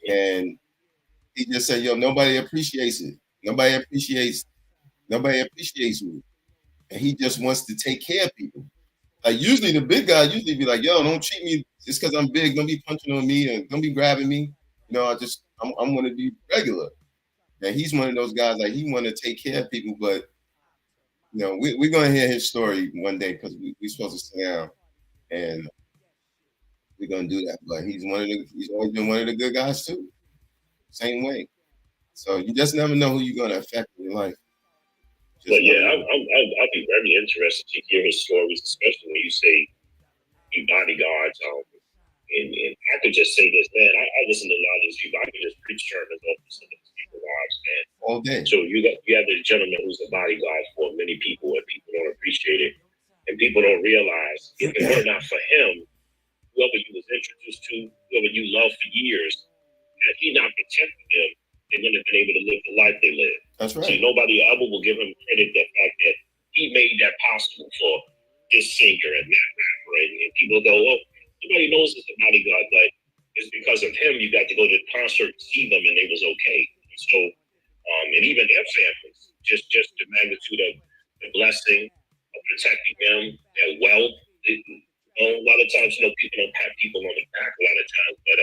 And he just said, "Yo, nobody appreciates me." And he just wants to take care of people. Like usually the big guy usually be like, "Yo, don't treat me just because I'm big. Don't be punching on me and don't be grabbing me." I'm going to be regular. And he's one of those guys like he want to take care of people, but we're going to hear his story one day because we're supposed to sit down and we're going to do that. But he's always been one of the good guys too. Same way. So you just never know who you're going to affect in your life. But yeah, I'll be very interested to hear his stories, especially when you say he bodyguards. And I could just say this, man. I listen to a lot of these people. I could just preach sermons over some of these people's lives, man. All day. So you have this gentleman who's a bodyguard for many people, and people don't appreciate it, and people don't realize if it were not for him, whoever you was introduced to, whoever you loved for years, had he not protected them, they wouldn't have been able to live the life they lived. That's right. See, nobody ever will give him credit the fact that he made that possible for this singer and that rapper. And people go, well, nobody knows it's a bodyguard, but it's because of him you got to go to the concert and see them and they was okay. And so, and even their families, just the magnitude of the blessing of protecting them, their wealth. A lot of times, people don't pat people on the back a lot of times, but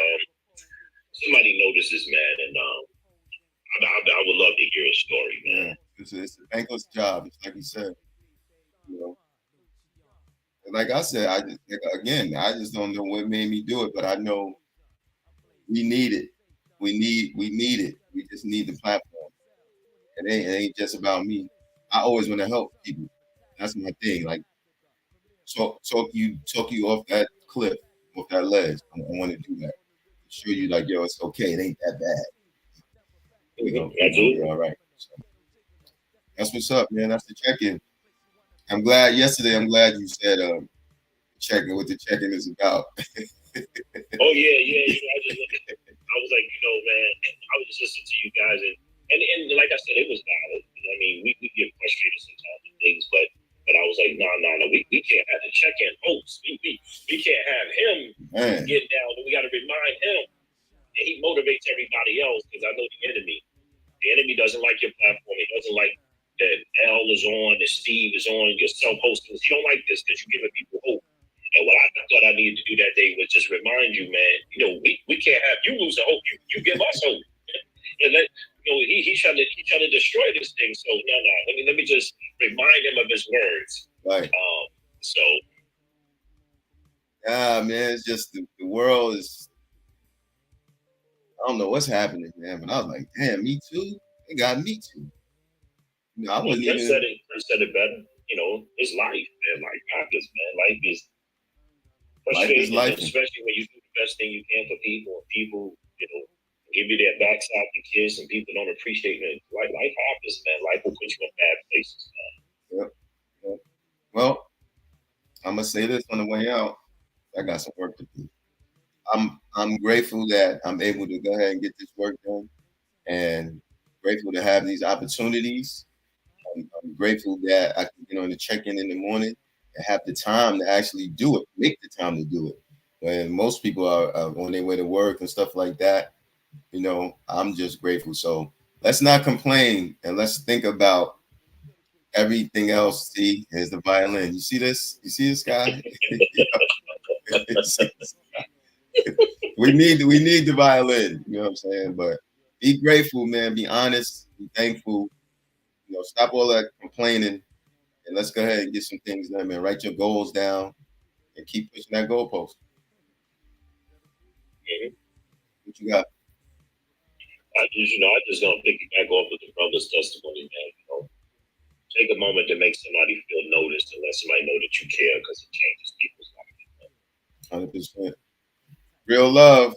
somebody notices, man, and I would love to hear his story, man. Yeah, it's a thankless job. It's like you said, And like I said, I just don't know what made me do it, but I know we need it. We need it. We just need the platform. It ain't just about me. I always want to help people. That's my thing. Like talk you off that cliff, off that ledge. I want to do that. Show you like, yo, it's okay. It ain't that bad. Absolutely. All right. So, that's what's up, man. That's the check-in. I'm glad you said checking what the check-in is about. Oh yeah. I was like, man, I was just listening to you guys, and like I said, it was valid. I mean, we get frustrated sometimes with things, but I was like, no, we can't have the check-in host. We can't have him getting down. We got to remind him, and he motivates everybody else because I know the enemy. The enemy doesn't like your platform. He doesn't like that L is on, that Steve is on, your self-hosting. He don't like this because you're giving people hope. And what I thought I needed to do that day was just remind you, man, we can't have you lose the hope. You give us hope. And he's trying to destroy this thing. So no. Let me just remind him of his words. Right. So. Man, it's just the world is. I don't know what's happening, man. But I was like, damn, me too. They got me too. I wasn't even. Said it better. It's life, man. Life happens, man. Life is frustrating, especially when you do the best thing you can for people, and people, give you their backside to kiss, and people don't appreciate it. Life happens, man. Life will put you in bad places, man. Yep. Well, I'm gonna say this on the way out. I got some work to do. I'm grateful that I'm able to go ahead and get this work done, and grateful to have these opportunities. I'm grateful that I can get on the check-in the morning and have the time to actually do it, make the time to do it. When most people are on their way to work and stuff like that, I'm just grateful. So let's not complain and let's think about everything else. See, here's the violin. You see this? You see this guy? we need the violin. You know what I'm saying? But be grateful, man. Be honest. Be thankful. Stop all that complaining and let's go ahead and get some things done, man. Write your goals down and keep pushing that goalpost. Mm-hmm. What you got? I just gonna piggyback off of the brother's testimony, man. Take a moment to make somebody feel noticed and let somebody know that you care because it changes people's lives. 100%. Real love,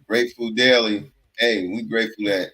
grateful daily. Hey, we grateful that